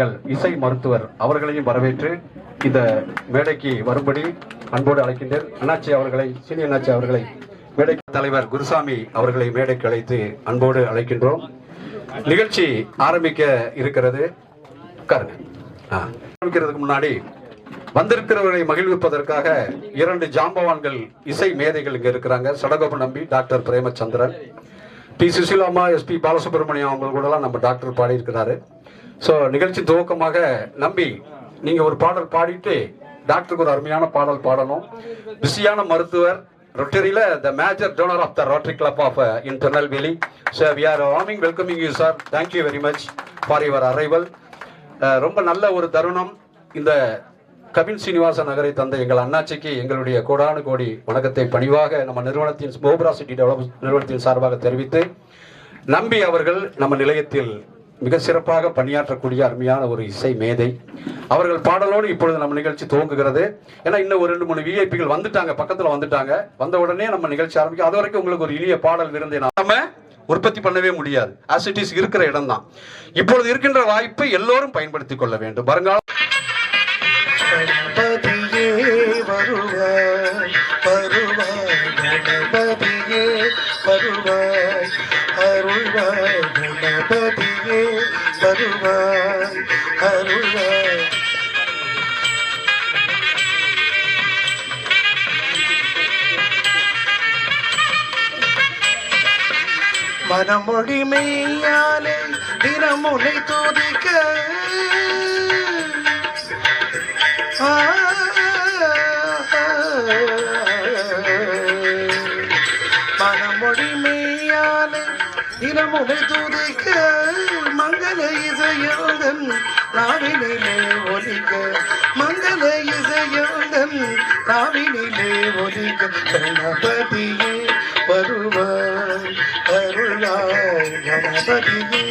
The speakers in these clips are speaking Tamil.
காணுங்கள் இசை மருத்துவர் அவர்களையும் வரவேற்று இந்த மேடைக்கு வரும்படி அன்போடு அழைக்கின்றேன். அண்ணாச்சி அவர்களை, சீனியர் அண்ணாச்சி அவர்களை, மேடை தலைவர் குருசாமி அவர்களை மேடைக்கு அழைத்து அன்போடு அழைக்கின்றோம். நிகழ்ச்சி ஆரம்பிக்க இருக்கிறது. ஆரம்பிக்கிறதுக்கு முன்னாடி வந்திருக்கிறவர்களை மகிழ்விப்பதற்காக 2 ஜாம்பவான்கள் இசை மேதைகள் இங்க இருக்கிறாங்க. Sadagopa Nambi, doctor Premachandran, T Susheelamma, SP Balasubrahmanyam அவங்க கூட எல்லாம் நம்ம டாக்டர் பாடி இருக்கிறாரு. ஸோ நிகழ்ச்சி துவக்கமாக நம்பி நீங்க ஒரு பாடல் பாடிட்டு டாக்டருக்கு ஒரு அருமையான பாடல் பாடணும். பிஸியான மருத்துவர், ரொட்டரியில the major donor of the Rotary club of in Tirunelveli. So we are warming welcoming you sir. Thank you very much for your arrival. ரொம்ப நல்ல ஒரு தருணம். இந்த கபில் சீனிவாச நகரை தந்த எங்கள் அண்ணாச்சிக்கு எங்களுடைய கோடானு கோடி வணக்கத்தை பணிவாக நம்ம நிறுவனத்தின் மோப்ரா சிட்டி டெவலப்மெண்ட் நிறுவனத்தின் சார்பாக தெரிவித்து, நம்பி அவர்கள் நம்ம நிலையத்தில் மிக சிறப்பாக பணியாற்றக்கூடிய அருமையான ஒரு இசை மேதை. அவர்கள் பாடலோடு இப்பொழுது நம்ம நிகழ்ச்சி துவங்குகிறது. ஏன்னா இன்னும் ஒரு 2-3 விஐபிகள் வந்துட்டாங்க, பக்கத்தில் வந்துட்டாங்க. வந்த உடனே நம்ம நிகழ்ச்சி ஆரம்பிக்கும். அது வரைக்கும் உங்களுக்கு ஒரு இனிய பாடல் விருந்தை நாம உற்பத்தி பண்ணவே முடியாது. ஆஸ் இட் இஸ் இருக்கிற இடம் தான். இப்பொழுது இருக்கின்ற வாய்ப்பை எல்லோரும் பயன்படுத்திக் கொள்ள வேண்டும். வருங்கால கணபதியே வருவாய் வருவாய், கணபதியே வருவாய் அருள்வாய், கணபதியே வருவாய் அருள்வாய். மனமொழி மெய்யாலே தினமுனை துதிக்க, மனமொழி மெய்யாலே தினமுனை துதிக்க, மங்கள இசையோதன் நாவினிலே ஒலிக்க, மங்கள இசையோதன் நாவினிலே ஒலிக்க. கணபதியே வருவாய் அருளாய், கணபதியே.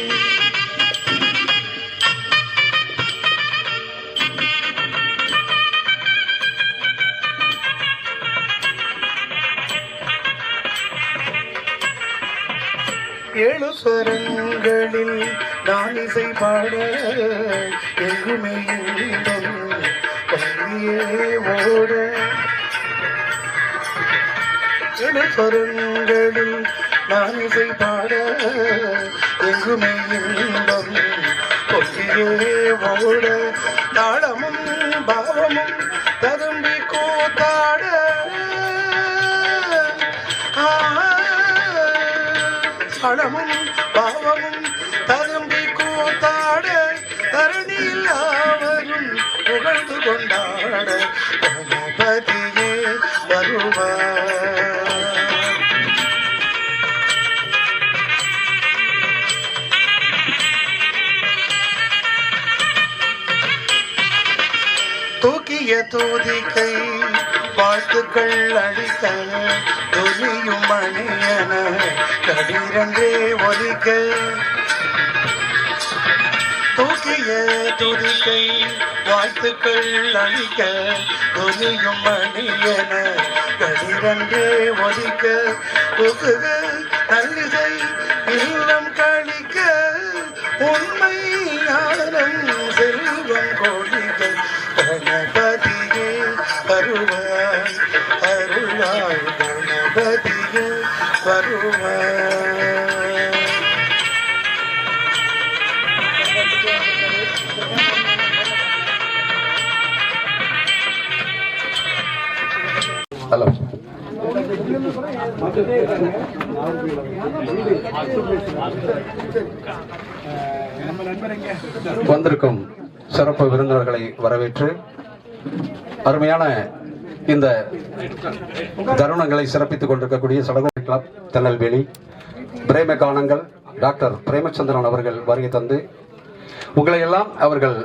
ஏழு ஸ்வரங்களில் நான் இசை பாட, எங்குமே இன்பம் பொங்கியே ஓட. ஏழு ஸ்வரங்களில் நான் இசை பாட, எங்குமே இன்பம் பொங்கியே ஓட. தாளமும் பாவமும் ததும்பி கூத்தாட, தாளமும் பாவமும் ததும்பி கூத்தாட, தரணியில் அவரும் புகழ்ந்து கொண்டாட. கணபதியே வருவாய். தூக்கிய தூதிக்கை வாழ்த்துக்கள் அளிக்க, துணியும் மணியன கடிரன்றே ஒலிக்க. தூக்கிய துதிக்கை வாழ்த்துக்கள் அளிக்க, துணியும் மணியன கடிரன்றே ஒலிக்க. புகுக நல்லிசை இல்லம் கழிக்க, உண்மை ஞானம் செல்வம் கொழிக்க. கணபதியே வருவாய் அருளாய், கணபதியே வருவாய். ஹலோ, வந்திருக்கும் சிறப்பு விருந்தினர்களை வரவேற்று அருமையான இந்த தருணங்களை சிறப்பித்துக் கொண்டிருக்கக்கூடிய சடகோப கிளப் திருநெல்வேலி பிரேம கானங்கள் டாக்டர் பிரேமச்சந்திரன் அவர்கள் வருகை தந்து உங்களை எல்லாம் அவர்கள்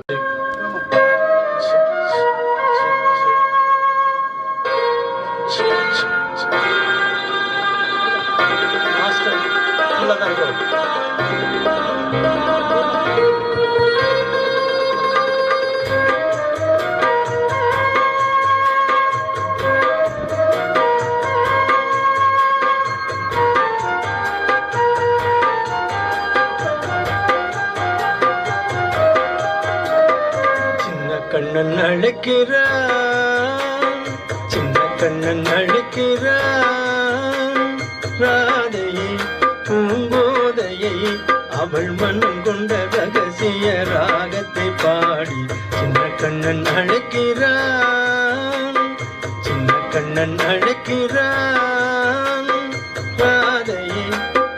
கண்ணன் அழைக்கிறான், சின்ன கண்ணன் அழைக்கிறான். ராதையை பூங்கோதையை அவள் மனம் கொண்ட ரகசிய ராகத்தை பாடி சின்ன கண்ணன் அழைக்கிறான், சின்ன கண்ணன் அழைக்கிறான். ராதையை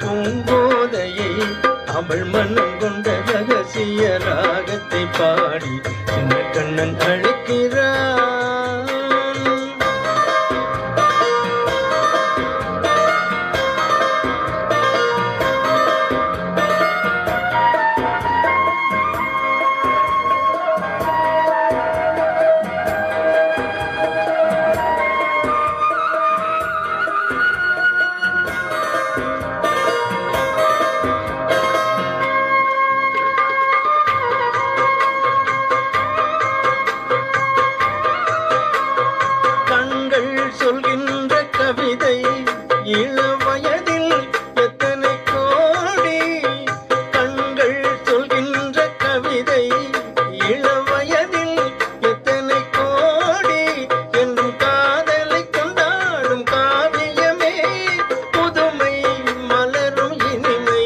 பூங்கோதையை அவள் மனம் கொண்ட ரகசிய ராகத்தை பாடி சின்ன கண்ணன் அழைக்கிறான். சொல்கின்ற கவிதை இளவயதில் எத்தனை கோடி, கண்கள் சொல்கின்ற கவிதை இளவயதில் எத்தனை கோடி, என்றும் காதலை கொண்டாடும் காவியமே புதுமை மலரும் இனிமை,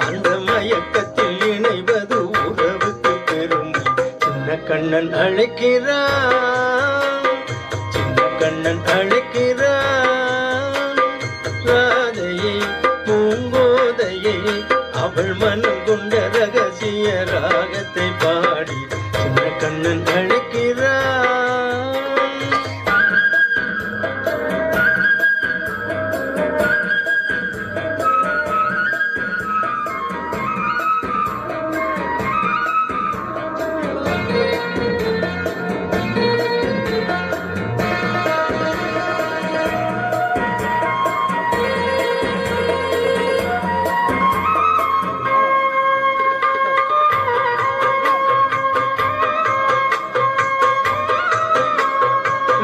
அந்த மயக்கத்தில் இணைவது உறவுக்கு பெருமை. சின்ன கண்ணன் அழைக்கிறான், கண்ணன் அழைக்கிறான். ராதையை பூங்கோதையை அவள் மனம் கொண்ட ரகசிய ராகத்தை பாடி சின்ன கண்ணன் அழைக்கிறான்.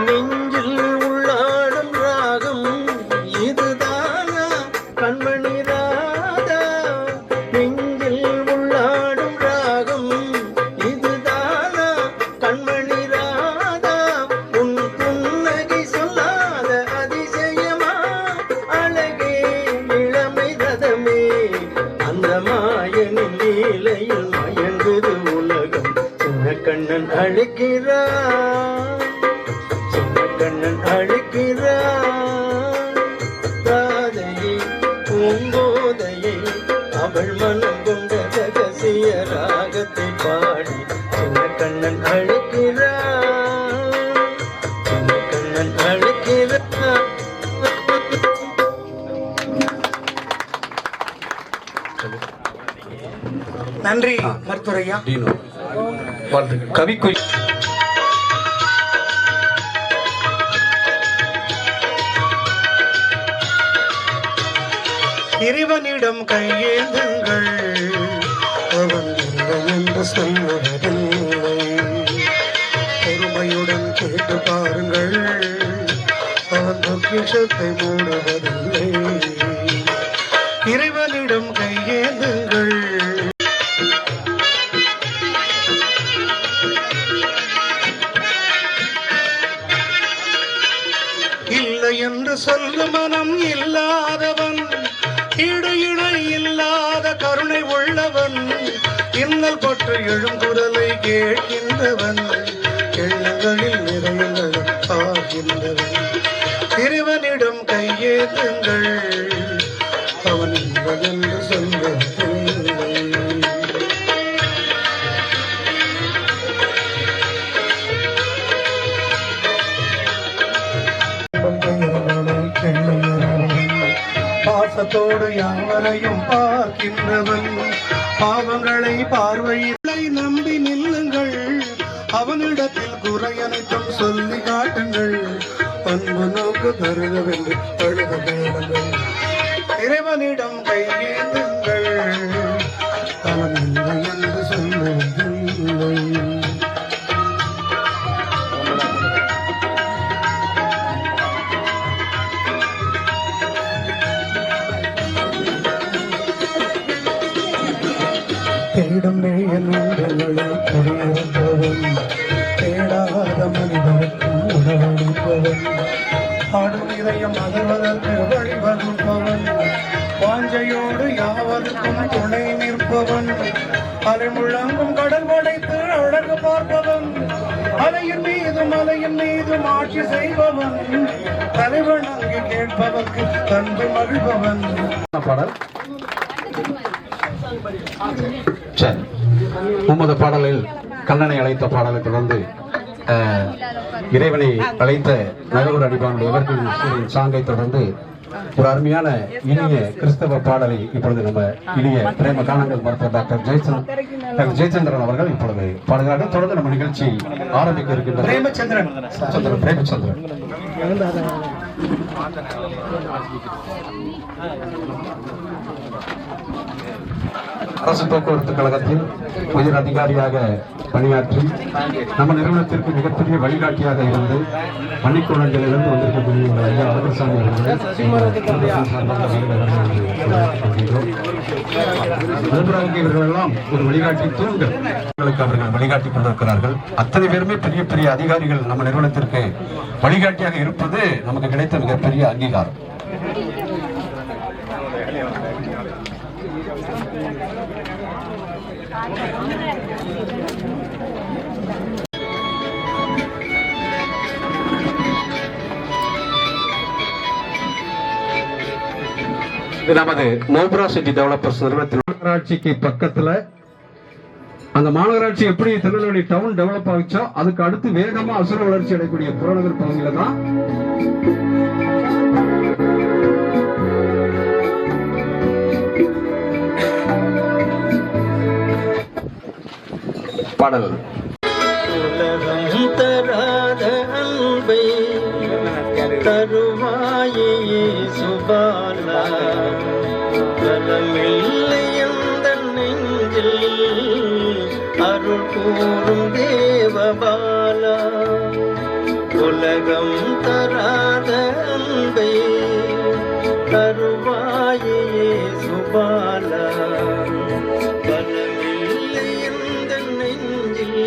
நெஞ்சில் உள்ளாடும் ராகம் இதுதானா கண்மணி ராதா, நெஞ்சில் உள்ளாடும் ராகம் இதுதானா கண்மணி ராதா, உன் புன்னகை சொல்லாத அதிசயமா அழகே இளமை ரதமே, அந்த மாயனின் லீலையில் மயங்குது உலகம். சின்ன கண்ணன் அழைக்கிறான், கண்ணன் அழைக்கிறான். ராதையை பூங்கோதையை அவள் மனம் கொண்ட ரகசிய ராகத்தை பாடி சின்ன கண்ணன் அழைக்கிறான், சின்ன கண்ணன் அழைக்கிறான். நன்றி மருத்துவரையா. வாழ்த்துக்கள். கவிக்குயில் இறைவனிடம் கையேந்துங்கள், அவன் இல்லை என்று சொல்வதில்லை. பொறுமையுடன் கேட்டு பாருங்கள், அவன் பொக்கிஷத்தை மூடுவதில்லை. இறைவனிடம் கையேந்துங்கள். இல்லை என்று சொல்லும் மனம் இல்லாதவன், ஈடு இணை இல்லாத கருணை உள்ளவன், இன்னல் பற்று எழும் குரலை கேட்கின்றவன், எண்ணங்களில் நிறையங்களும் ஆகின்றவன். இறைவனிடம் கையேந்துங்கள், அவன் இல்லை என்று சொல்வதில்லை. பாசத்தோடு யாவரையும் பார்க்கின்றவன், பாவங்களை பார்வையில்லை நம்பி நில்லுங்கள், அவனிடத்தில் குறை அனைத்தும் சொல்லி காட்டுங்கள், அன்பு நோக்கு தருகவென்று அழுத கேளுங்கள். இறைவனிடம் கையேந்துங்கள், அவன் இல்லை என்று சொல்வதில்லை. தேடும் நெஞ்சங்களை குடியிருப்பவன், தேடாத மனிதனுக்கும் உணவளிப்பவன், ஆடும் இதயம் மதவதற்கு வழிவகுப்பவன், வாஞ்சையோடு யாவருக்கும் துணை நிற்பவன், அலை முழங்கும் கடல் படைத்து அழகு பார்ப்பவன், அலையின் மீதும் ஆட்சி செய்பவன், தலைவன் அங்கு கேட்பவர்க்கு தந்து மகிழ்பவன். பாடல் சரி. மும்மத பாடலில் கண்ணனை அழைத்த பாடலை தொடர்ந்து இறைவனை அழைத்த நகரூர் அடிபானுடைய எவர்கிரீன் சாங்கை தொடர்ந்து ஒரு அருமையான இனிய கிறிஸ்தவ பாடலை இப்பொழுது நம்ம இனிய பிரேம கானங்கள் மருத்துவர் டாக்டர் ஜெயச்சந்திரன் அவர்கள் இப்பொழுது பாடுகிறார்கள். தொடர்ந்து நம்ம நிகழ்ச்சி ஆரம்பிக்க இருக்கின்ற பிரேமச்சந்திரன். அரசு போக்குவரத்து கழகத்தில் உயர் அதிகாரியாக பணியாற்றி நம்ம நிறுவனத்திற்கு மிகப்பெரிய வழிகாட்டியாக இருந்து மணிக்கூடங்களிலிருந்து வந்திருக்கக்கூடிய ஐயா அழகர்சாமி அவர்களுக்கு இவர்களெல்லாம் ஒரு வழிகாட்டி தூண்கள் அவர்கள் வழிகாட்டி கொண்டிருக்கிறார்கள். அத்தனை பேருமே பெரிய பெரிய அதிகாரிகள் நம்ம நிறுவனத்திற்கு வழிகாட்டியாக இருப்பது நமக்கு கிடைத்த மிகப்பெரிய அங்கீகாரம். இது நமது மோப்ரா சிட்டி டெவலப்பர்ஸ் நிறுவனத்தில் மாநகராட்சிக்கு பக்கத்துல அந்த மாநகராட்சி எப்படி திருநெல்வேலி டவுன் டெவலப் ஆகிச்சோ அதுக்கு அடுத்து வேகமா அசுர வளர்ச்சி அடையக்கூடிய புறநகர் பகுதியில தான் பாடல். உலகம் தராத அன்பை தருவாயே சுபாலா, பலமில்லை அந்த நெஞ்சில் அருள் கூறும் தேவபாலா. உலகம் தராத அன்பை தருவாயே சுபாலா, பலமில்லை அந்த நெஞ்சில்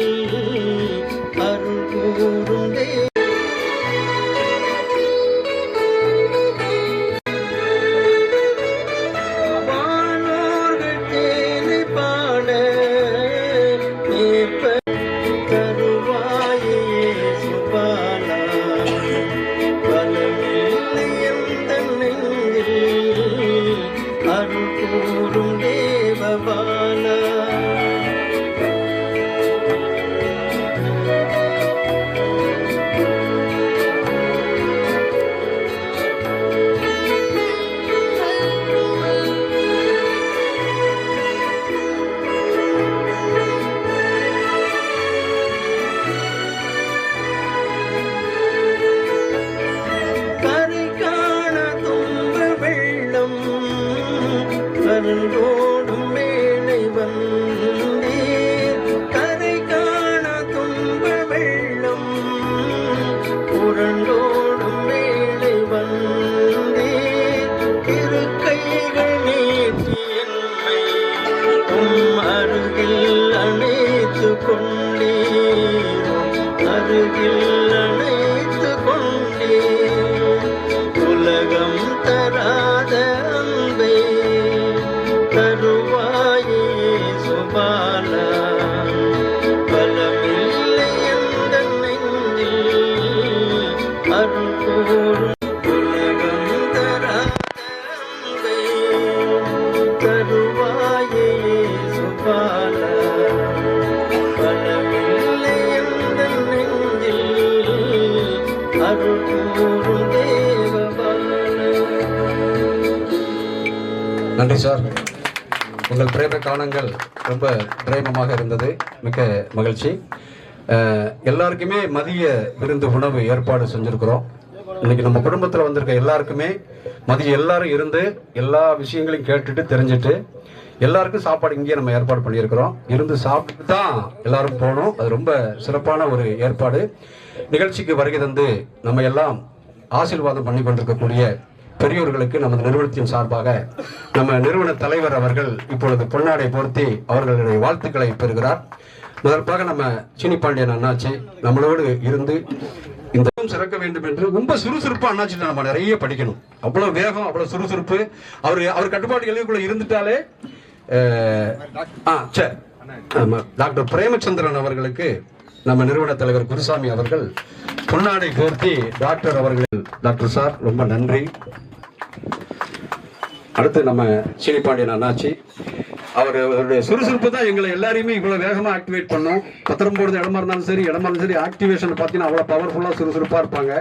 அருள் கூறும் தேவ. கரந்தோடும் வேளை வந்தீர், கரை காண துன்ப வெள்ளம் புரண்டோடும் வேளை வந்தீர். இருக்கைகள் நீட்டி என்னை அருகில் அணைத்து கொண்டீர், அருகில் அணைத்து கொண்டீர். உலகம் தராத அன்பை தருவாயே சுபாலா, பலமில்லை அந்த நெஞ்சில் அருள் கூறும். உலகம் தராத அன்பை தருவாயே சுபாலா, பலமில்லை அந்த நெஞ்சில் அருள் கூறும் தேவபாலா. நன்றி சார். உங்கள் பிரேம காணங்கள் ரொம்ப பிரேமமாக இருந்தது. மிக்க மகிழ்ச்சி. எல்லாருக்குமே மதிய விருந்து உணவு ஏற்பாடு செஞ்சிருக்கிறோம். இன்னைக்கு நம்ம குடும்பத்தில் வந்திருக்க எல்லாருக்குமே மதியம் எல்லாரும் இருந்து எல்லா விஷயங்களையும் கேட்டுட்டு தெரிஞ்சுட்டு எல்லாருக்கும் சாப்பாடு இங்கேயே நம்ம ஏற்பாடு பண்ணியிருக்கிறோம். இருந்து சாப்பிட்டு தான் எல்லாரும் போகணும். அது ரொம்ப சிறப்பான ஒரு ஏற்பாடு. நிகழ்ச்சிக்கு வருகை தந்து நம்ம எல்லாம் ஆசீர்வாதம் பண்ணி கொண்டிருக்கக்கூடிய பெரியோர்களுக்கு நமது நிறுவனத்தின் சார்பாக நம்ம நிறுவன தலைவர் அவர்கள் இப்பொழுது பொன்னாடை போர்த்தி அவர்களுடைய வாழ்த்துக்களை பெறுகிறார். முதற்பாக நம்ம சீனிப்பாண்டியன் அண்ணாச்சி நம்மளோடு இருந்து இந்த சிறக்க வேண்டும் என்று ரொம்ப சுறுசுறுப்பா அண்ணாச்சி நம்ம நிறைய படிக்கணும். அவ்வளவு வேகம், அவ்வளவு சுறுசுறுப்பு. அவர் கட்டுப்பாட்டு எல்லைக்குள்ள இருந்துட்டாலே சரி. டாக்டர் பிரேமச்சந்திரன் அவர்களுக்கு நம்ம நிறுவன தலைவர் குருசாமி அவர்கள் பொன்னாடை போர்த்தி டாக்டர் அவர்கள். டாக்டர் சார் ரொம்ப நன்றி. அடுத்து நம்ம சீனிப்பாண்டியன் அண்ணாச்சி அவருடைய சுறுசுறுப்பு தான் எங்களை எல்லாரையுமே இவ்வளவு வேகமா ஆக்டிவேட் பண்ணோம். பத்திரம் போடுறது இடமா இருந்தாலும் சரி ஆக்டிவேஷன் பார்த்தீங்கன்னா அவ்வளவு பவர்ஃபுல்லா சுறுசுறுப்பா இருப்பாங்க.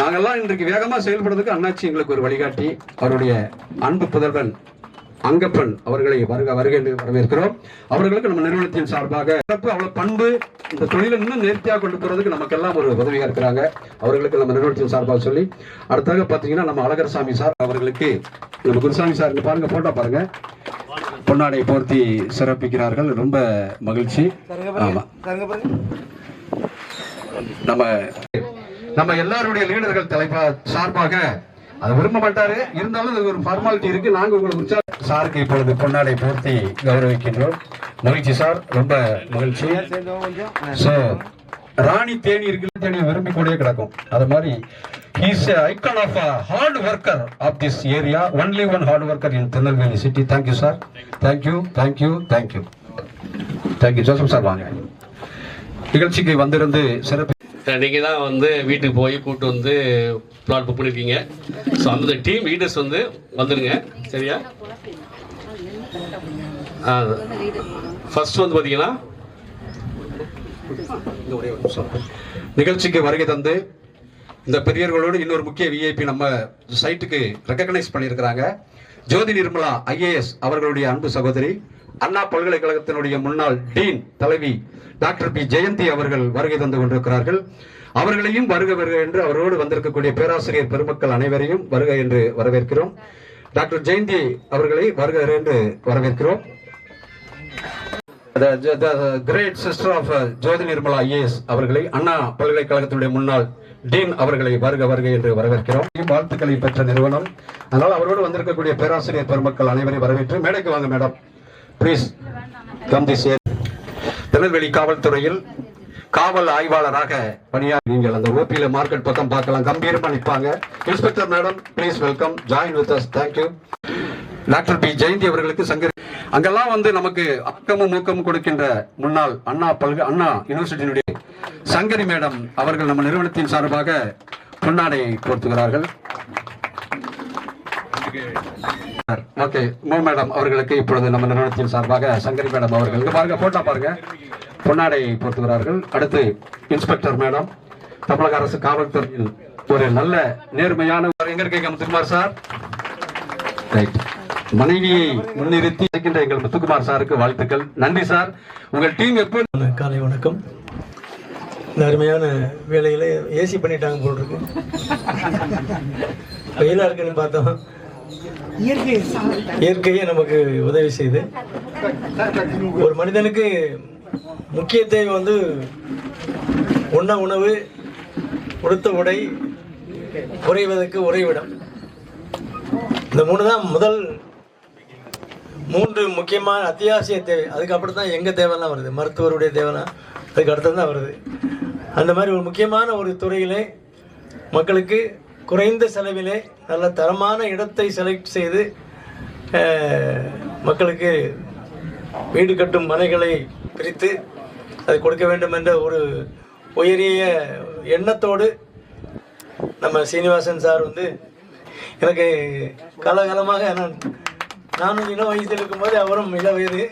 நாங்கெல்லாம் இன்றைக்கு வேகமா செயல்படுறதுக்கு அண்ணாச்சி எங்களுக்கு ஒரு வழிகாட்டி. அவருடைய அன்பு புதல்வன் அங்கப்பன் அவர்களை வருக என்று வரவேற்கிறோம். அவர்களுக்கு நம்ம நிறுவனத்தின் சார்பாக அவ்வளவு பண்பு, இந்த தொழிலை இன்னும் நேர்த்தியாக கொண்டு போறதுக்கு நமக்கெல்லாம் ஒரு உதவியா இருக்கிறாங்க. அவர்களுக்கு நம்ம நிறுவனத்தின் சார்பாக சொல்லி அடுத்தாக பாத்தீங்கன்னா நம்ம அழகர்சாமி சார் அவர்களுக்கு நம்ம குருசாமி சார் பாருங்க, போட்டோ பாருங்க, பொன்னாடை போர்த்தி சிறப்பிக்கிறார்கள். ரொம்ப மகிழ்ச்சி. ஆமா, நம்ம எல்லாருடைய லீடர்கள் தலைப்பா சார்பாக அது விரும்ப மாட்டாரு, இருந்தாலும் அது ஒரு ஃபார்மாலிட்டி இருக்கு. நாங்க உங்களுக்கு சாருக்கு இப்பொழுது பொன்னாடை போர்த்தி கௌரவிக்கின்றோம். மகிழ்ச்சி சார், ரொம்ப மகிழ்ச்சி. ராணி தேனி இருக்கு, தேனி விரும்பி கூடயே கிடக்கும். அது மாதிரி he is an icon of a hard worker of this area, only one hard worker in Tirunelveli city. Thank you sir, thank you Joseph sir வாங்க. நிகழ்ச்சிக்கு வந்திருந்து சிறப்பு. நீங்கள் தான் வந்து வீட்டுக்கு போய் கூப்பிட்டு வந்து பிளாட் புக் பண்ணியிருக்கீங்க. ஸோ அந்த டீம் லீடர்ஸ் வந்து வந்துடுங்க, சரியா? ஃபர்ஸ்ட் வந்து பார்த்தீங்கன்னா நிகழ்ச்சிக்கு வருகை தந்து இந்த பெரியவர்களோடு இன்னொரு முக்கிய விஐபி நம்ம சைட்டுக்கு ரெக்கக்னைஸ் பண்ணியிருக்கிறாங்க. ஜோதி நிர்மலா IAS அவர்களுடைய அன்பு சகோதரி, அண்ணா பல்கலைக்கழகத்தினுடைய முன்னாள் டீன் தலைவி டாக்டர் பி ஜெயந்தி அவர்கள் வருகை தந்து கொண்டிருக்கிறார்கள். அவர்களையும் வருக என்று அவரோடு வந்திருக்கக்கூடிய பேராசிரியர் பெருமக்கள் அனைவரையும் வருக என்று வரவேற்கிறோம். டாக்டர் ஜெயந்தி அவர்களை வருக என்று வரவேற்கிறோம். Great sister of Jothi Nirmala IAS அவர்களை, அண்ணா பல்கலைக்கழகத்தினுடைய முன்னாள் டீன் அவர்களை வருக என்று வரவேற்கிறோம். வாழ்த்துக்களை பெற்ற நிறுவனம், அதனால் அவரோடு வந்திருக்கக்கூடிய பேராசிரியர் பெருமக்கள் அனைவரையும் வரவேற்று மேடைக்கு வாங்க madam, please come this year. Tirunelveli காவல்துறையில் காவல் ஆய்வாளராக பணியாற்றி நீங்கள் அந்த ஓபியில மார்க்கெட் பக்கம் பார்க்கலாம், கம்பீரமா நிற்பாங்க. Inspector madam please welcome, join with us. Thank you. Doctor B Jayanthi அவர்களுக்கு சங்கரி அங்கெல்லாம் வந்து நமக்கு அக்கமும் ஊக்கமும் கொடுக்கின்ற முன்னாள் அண்ணா யூனிவர்சிட்டியினுடைய சங்கரி மேடம் அவர்கள் நம்ம நிறுவனத்தின் சார்பாக பொன்னாடை போர்த்துகிறார்கள். ஓகே, மேடம் அவர்களுக்கு இப்பொழுது நம்ம நிறுவனத்தின் சார்பாக சங்கரி மேடம் அவர்கள் பாருங்க, போட்டா பாருங்க, பொன்னாடை போர்த்துகிறார்கள். அடுத்து இன்ஸ்பெக்டர் மேடம், தமிழக அரசு காவல்துறையில் ஒரு நல்ல நேர்மையான எங்க இருக்கீங்க முத்துக்குமார் சார்? ரைட். மனைவியை முன்னிறுத்தி எங்கள் முத்துக்குமார் சாருக்கு வாழ்த்துக்கள். நன்றி சார். உங்கள் டீம் எப்போ? காலை வணக்கம். இந்த அருமையான வேலையில ஏசி பண்ணிட்டாங்க போல் இருக்கு. வெயிலா இருக்குன்னு பார்த்தோம், இயற்கையே நமக்கு உதவி செய்து. ஒரு மனிதனுக்கு முக்கிய தேவை வந்து உண்ண உணவு, உடுத்த உடை, உறைவதற்கு உறைவிடம். இந்த மூணு தான் முதல் 3 முக்கியமான அத்தியாவசிய தேவை. அதுக்கப்புறம் தான் எங்கள் தேவைலாம் வருது, மருத்துவருடைய தேவைலாம் அதுக்கு அடுத்தது தான் வருது. அந்த மாதிரி ஒரு முக்கியமான ஒரு துறையிலே மக்களுக்கு குறைந்த செலவிலே நல்ல தரமான இடத்தை செலக்ட் செய்து மக்களுக்கு வீடு கட்டும் மனைகளை பிரித்து அதை கொடுக்க வேண்டும் என்ற ஒரு உயரிய எண்ணத்தோடு நம்ம சீனிவாசன் சார் வந்து எனக்கு காலகாலமாக நானும் இள வயசில் இருக்கும்போது அவரும் இள வயது,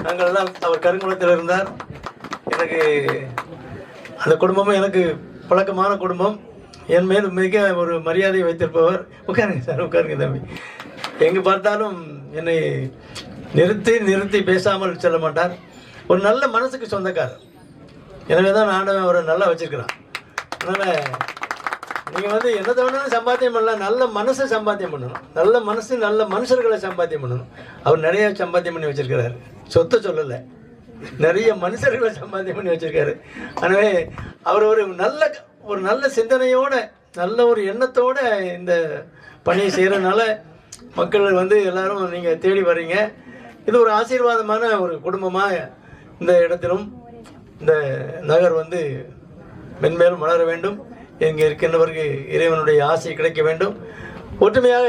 நாங்கள் எல்லாம் அவர் கருங்குளத்தில் இருந்தார். எனக்கு அந்த குடும்பமும் எனக்கு பழக்கமான குடும்பம். என் மேல் மிக ஒரு மரியாதை வைத்திருப்பவர். உட்காருங்க சார், உட்காருங்க தம்பி. எங்கே பார்த்தாலும் என்னை நிறுத்தி பேசாமல் செல்ல மாட்டார். ஒரு நல்ல மனசுக்கு சொந்தக்காரர். எனவே தான் ஆண்டவன் அவரை நல்லா வச்சிருக்கிறான். அதனால் நீங்கள் வந்து என்னத்தை வேணாலும் சம்பாத்தியம் பண்ணலாம், நல்ல மனசை சம்பாத்தியம் பண்ணணும். நல்ல மனசு, நல்ல மனுஷர்களை சம்பாத்தியம் பண்ணணும். அவர் நிறைய சம்பாத்தியம் பண்ணி வச்சிருக்கிறாரு. சொத்தை சொல்லலை, நிறைய மனுஷர்களை சம்பாத்தியம் பண்ணி வச்சிருக்காரு. எனவே அவர் ஒரு நல்ல சிந்தனையோட, நல்ல ஒரு எண்ணத்தோட இந்த பணியை செய்கிறதுனால மக்கள் வந்து எல்லாரும் நீங்கள் தேடி வர்றீங்க. இது ஒரு ஆசீர்வாதமான ஒரு குடும்பமாக இந்த இடத்திலும் இந்த நகர் வந்து மென்மேலும் வளர வேண்டும். இங்கே இருக்கின்றவருக்கு இறைவனுடைய ஆசை கிடைக்க வேண்டும். ஒற்றுமையாக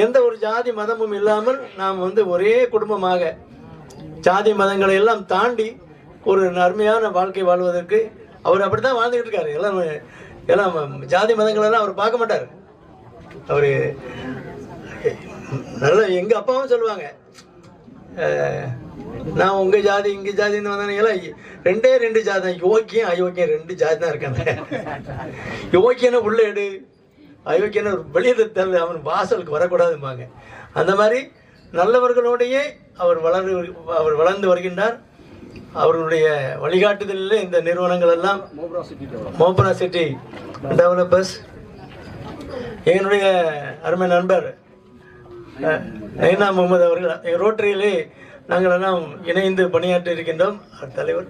எந்த ஒரு ஜாதி மதமும் இல்லாமல் நாம் வந்து ஒரே குடும்பமாக ஜாதி மதங்களை எல்லாம் தாண்டி ஒரு அருமையான வாழ்க்கை வாழ்வதற்கு அவர் அப்படி தான் வாழ்ந்துக்கிட்டு இருக்காரு. எல்லாம் ஜாதி மதங்களெல்லாம் அவர் பார்க்க மாட்டார். அவர் நல்ல எங்கள் அப்பாவும் சொல்லுவாங்க, நான் உங்கள் ஜாதி இங்கே ஜாதின்னு வந்தானீங்களா, ரெண்டு ஜாதி தான், யோக்கியம் அயோக்கியம் 2 ஜாதி தான் இருக்காங்க. யோக்கியனை உள்ள எடு, அயோக்கியனை வெளியில் தள்ளு, அவன் வாசலுக்கு வரக்கூடாதும்பாங்க. அந்த மாதிரி நல்லவர்களோடையே அவர் வளர்ந்து வருகின்றார். அவர்களுடைய வழிகாட்டுதலில் இந்த நிறுவனங்கள் எல்லாம் மோப்ரா சிட்டி டெவலப்பர்ஸ், என்னுடைய அருமை நண்பர் நைனா முகமது அவர்கள், எங்கள் ரோட்டரியிலே நாங்கள் எல்லாம் இணைந்து பணியாற்றி இருக்கின்றோம். தலைவர்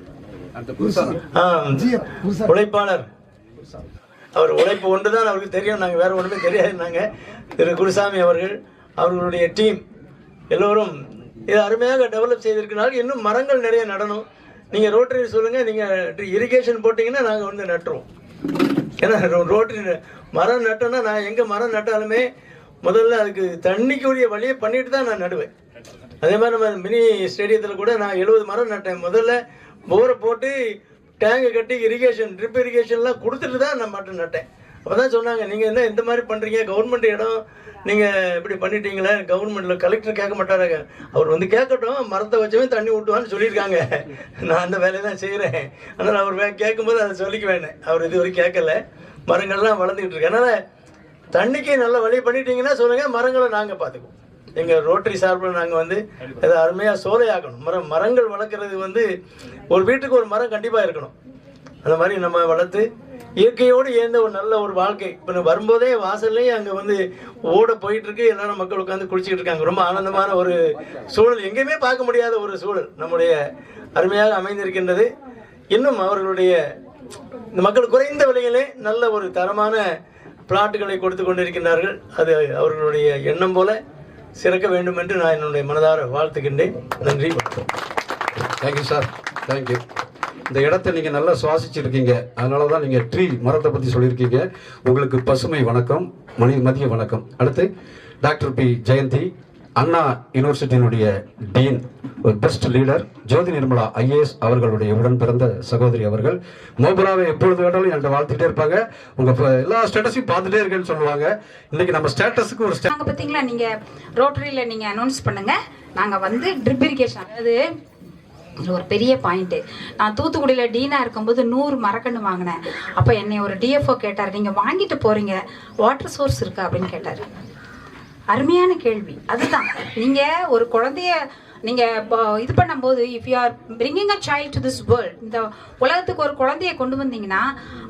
உழைப்பாளர், அவர் உழைப்பு ஒன்று தான் அவருக்கு தெரியும், நாங்கள் வேறு ஒன்றுமே தெரியாதுன்னாங்க. திரு குருசாமி அவர்கள், அவர்களுடைய டீம் எல்லோரும் இதை அருமையாக டெவலப் செய்திருக்கிறார்கள். இன்னும் மரங்கள் நிறைய நடணும். நீங்கள் ரோட்டரி சொல்லுங்கள், நீங்கள் இரிகேஷன் போட்டிங்கன்னா நாங்கள் வந்து நட்டுருவோம். ஏன்னா ரோட்டரி மரம் நட்டோன்னா, நான் எங்கே மரம் நட்டாலுமே முதல்ல அதுக்கு தண்ணிக்குரிய வழியை பண்ணிட்டு தான் நான் நடுவேன். அதே மாதிரி நம்ம மினி ஸ்டேடியத்தில் கூட நான் 70 மரம் நட்டேன். முதல்ல போரை போட்டு டேங்கை கட்டி இரிகேஷன் ட்ரிப் இரிகேஷன்லாம் கொடுத்துட்டு தான் நான் மட்டும் நட்டேன். அப்போ தான் சொன்னாங்க, நீங்கள் என்ன இந்த மாதிரி பண்ணுறீங்க, கவர்மெண்ட் இடம் நீங்கள் இப்படி பண்ணிட்டீங்களே, கவர்மெண்ட்டில் கலெக்டர் கேட்க மாட்டாராங்க. அவர் வந்து கேட்கட்டும், மரத்தை வச்சவன் தண்ணி ஊட்டுவான்னு சொல்லியிருக்காங்க. நான் அந்த வேலையை தான் செய்கிறேன். அதனால் அவர் கேட்கும்போது அதை சொல்லிக்க வேண்டேன். அவர் இதுவரைக்கும் கேட்கல. மரங்கள்லாம் வளர்ந்துக்கிட்டு இருக்கு. அதனால் தண்ணிக்கு நல்ல வழி பண்ணிட்டீங்கன்னா சொல்லுங்கள், மரங்களை நாங்கள் பார்த்துக்குவோம். எங்கள் ரோட்டரி சார்பில் நாங்கள் வந்து அதை அருமையாக சோலையாக்கணும். மரங்கள் வளர்க்குறது வந்து ஒரு வீட்டுக்கு ஒரு மரம் கண்டிப்பாக இருக்கணும். அந்த மாதிரி நம்ம வளர்த்து இயற்கையோடு ஏந்த ஒரு நல்ல ஒரு வாழ்க்கை. இப்போ வரும்போதே வாசல்லையும் அங்கே வந்து ஓட போயிட்டுருக்கு, எல்லாரும் மக்கள் உட்காந்து குளிச்சுக்கிட்டு இருக்காங்க. ரொம்ப ஆனந்தமான ஒரு சூழல், எங்கேயுமே பார்க்க முடியாத ஒரு சூழல் நம்முடைய அருமையாக அமைந்திருக்கின்றது. இன்னும் அவர்களுடைய இந்த மக்கள் குறைந்த விலையிலே நல்ல ஒரு தரமான பிளாட்டுகளை கொடுத்து கொண்டிருக்கின்றார்கள். அது அவர்களுடைய எண்ணம் போல சிறக்க வேண்டும் என்று நான் என்னுடைய மனதார வாழ்த்துக்கின்றேன். நன்றி, வணக்கம். Thank you sir, thank you. இந்த இடத்தை நீங்கள் நல்லா சுவாசிச்சிருக்கீங்க, அதனால தான் நீங்கள் ட்ரீ மரத்தை பற்றி சொல்லியிருக்கீங்க. உங்களுக்கு பசுமை வணக்கம், மதிய வணக்கம். அடுத்து டாக்டர் பி ஜெயந்தி, அண்ணா யூனிவர்சிட்டியினுடைய டீன், ஒரு best leader, Jothi Nirmala IAS அவர்களுடைய உடன் பிறந்த சகோதரி அவர்கள். மோபராவை எப்பொழுது வேண்டாலும் என்கிட்ட வாழ்த்துட்டே இருப்பாங்க. உங்கள் எல்லா ஸ்டேட்டஸையும் பார்த்துட்டே இருக்கேன்னு சொல்லுவாங்க. இன்னைக்கு நம்ம ஸ்டேட்டஸுக்கு ஒரு பார்த்தீங்களா, நீங்கள் ரோட்டரியில் நீங்கள் அனௌன்ஸ் பண்ணுங்கள், நாங்கள் வந்து ட்ரிப் இரிகேஷன், அது ஒரு பெரிய பாயிண்ட்டு. நான் தூத்துக்குடியில் டீனாக இருக்கும்போது 100 மரக்கன்று வாங்கினேன். அப்போ என்னை ஒரு டிஎஃப்ஓ கேட்டார், நீங்கள் வாங்கிட்டு போகிறீங்க, வாட்டர் சோர்ஸ் இருக்கா அப்படின்னு கேட்டார். அருமையான கேள்வி. அதுதான், நீங்கள் ஒரு குழந்தைய நீங்கள் இது பண்ணும்போது, if you are bringing a child to this world, இந்த உலகத்துக்கு ஒரு குழந்தைய கொண்டு வந்தீங்கன்னா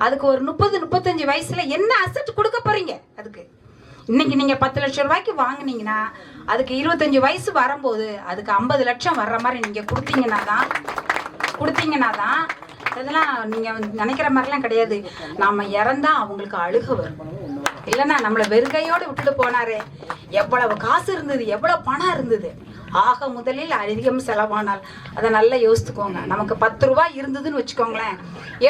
அதுக்கு ஒரு 30-35 வயசில் என்ன அசெட் கொடுக்க போகிறீங்க. அதுக்கு இன்னைக்கு நீங்கள் 10 லட்சம் ரூபாய்க்கு வாங்கினீங்கன்னா அதுக்கு 25 வயசு வரும்போது அதுக்கு 50 லட்சம் வர்ற மாதிரி நீங்கள் கொடுத்தீங்கன்னா தான் இதெல்லாம் நீங்கள் நினைக்கிற மாதிரிலாம் கிடையாது. நாம் இறந்தா அவங்களுக்கு அழுக வரும். இல்லைன்னா நம்மளை வெறுங்கையோடு விட்டுட்டு போனாரே, எவ்வளவு காசு இருந்தது, எவ்வளோ பணம் இருந்தது, ஆக முதலில் அதிகம் செலவானால் அதை நல்லா யோசித்துக்கோங்க. நமக்கு 10 ரூபாய் இருந்ததுன்னு வச்சுக்கோங்களேன்,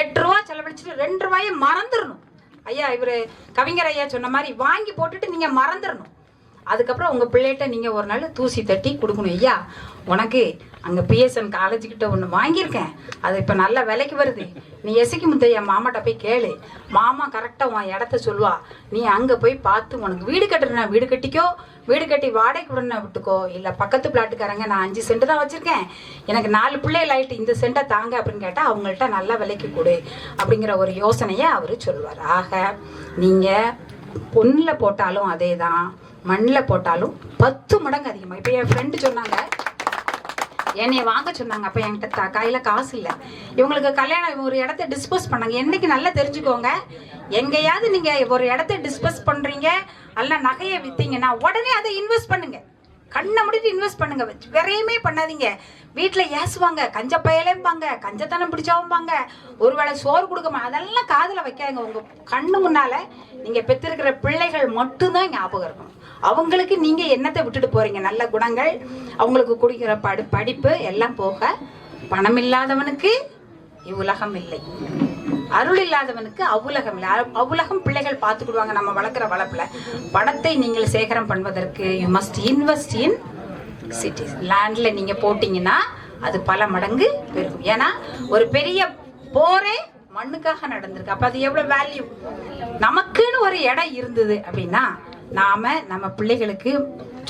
8 ரூபா செலவழிச்சுட்டு 2 ரூபாயை மறந்துடணும். ஐயா, இவர் கவிஞர் ஐயா சொன்ன மாதிரி வாங்கி போட்டுட்டு நீங்கள் மறந்துடணும். அதுக்கப்புறம் உங்கள் பிள்ளைகிட்ட நீங்கள் ஒரு நாள் தூசி தட்டி கொடுக்கணும். ஐயா, உனக்கு அங்கே பிஎஸ்என் காலேஜுக்கிட்ட ஒன்று வாங்கியிருக்கேன், அது இப்போ நல்ல விலைக்கு வருது, நீ எசக்கி முத்தையா மாமாட்ட போய் கேளு, மாமா கரெக்டாக உன் இடத்த சொல்லுவா, நீ அங்கே போய் பார்த்து உனக்கு வீடு கட்டுறேன்னா வீடு கட்டிக்கோ, வீடு கட்டி வாடகைக்கு விடணும் விட்டுக்கோ, இல்லை பக்கத்து பிளாட்டுக்காரங்க நான் 5 சென்ட் தான் வச்சுருக்கேன், எனக்கு 4 பிள்ளைகள் ஆகிட்டு இந்த சென்ட்டை தாங்க அப்படின்னு கேட்டால் அவங்கள்ட்ட நல்ல விலைக்கு கொடு அப்படிங்கிற ஒரு யோசனையை அவர் சொல்லுவார். ஆக நீங்கள் பொண்ணில் போட்டாலும் அதே தான், மண்ணில் போட்டாலும் 10 மடங்கு அதிகமாக. இப்போ என் ஃப்ரெண்டு சொன்னாங்க, என்னைய வாங்க சொன்னாங்க, அப்போ என்கிட்ட கையில் காசு இல்லை, இவங்களுக்கு கல்யாணம் ஒரு இடத்த டிஸ்போஸ் பண்ணாங்க. என்னைக்கு நல்லா தெரிஞ்சுக்கோங்க, எங்கேயாவது நீங்கள் ஒரு இடத்த டிஸ்போஸ் பண்ணுறீங்க அல்ல நகையை விற்றீங்கன்னா உடனே அதை இன்வெஸ்ட் பண்ணுங்க, கண்ணை முடிட்டு இன்வெஸ்ட் பண்ணுங்க, வேறையுமே பண்ணாதீங்க. வீட்டில் ஏசுவாங்க, கஞ்ச பயலேம்பாங்க, கஞ்சத்தனம் பிடிச்சவம்பாங்க, ஒருவேளை சோறு கொடுக்க, அதெல்லாம் காதில் வைக்காங்க. உங்கள் கண்ணு முன்னால் நீங்கள் பெற்றிருக்கிற பிள்ளைகள் மட்டும்தான் ஞாபகம் இருக்கணும். அவங்களுக்கு நீங்க என்னத்தை விட்டுட்டு போறீங்க? நல்ல குணங்கள், அவங்களுக்கு கொடுக்கிற படிப்பு எல்லாம் போக, பணம் இல்லாதவனுக்கு இவ்வுலகம் இல்லை, அருள் இல்லாதவனுக்கு அவ்வுலகம் இல்லை. அவ்வுலகம் பிள்ளைகள் பார்த்துக்கிடுவாங்க. நம்ம வளர்க்குற வளர்ப்புல பணத்தை நீங்கள் சேகரம் பண்ணுவதற்கு you must invest in cities. லேண்ட்ல நீங்க போட்டீங்கன்னா அது பல மடங்கு பெருகும். ஏன்னா ஒரு பெரிய போரே மண்ணுக்காக நடந்திருக்கு. அப்ப அது எவ்வளவு வேல்யூ. நமக்குன்னு ஒரு இடம் இருந்தது அப்படின்னா நாம நம்ம பிள்ளைகளுக்கு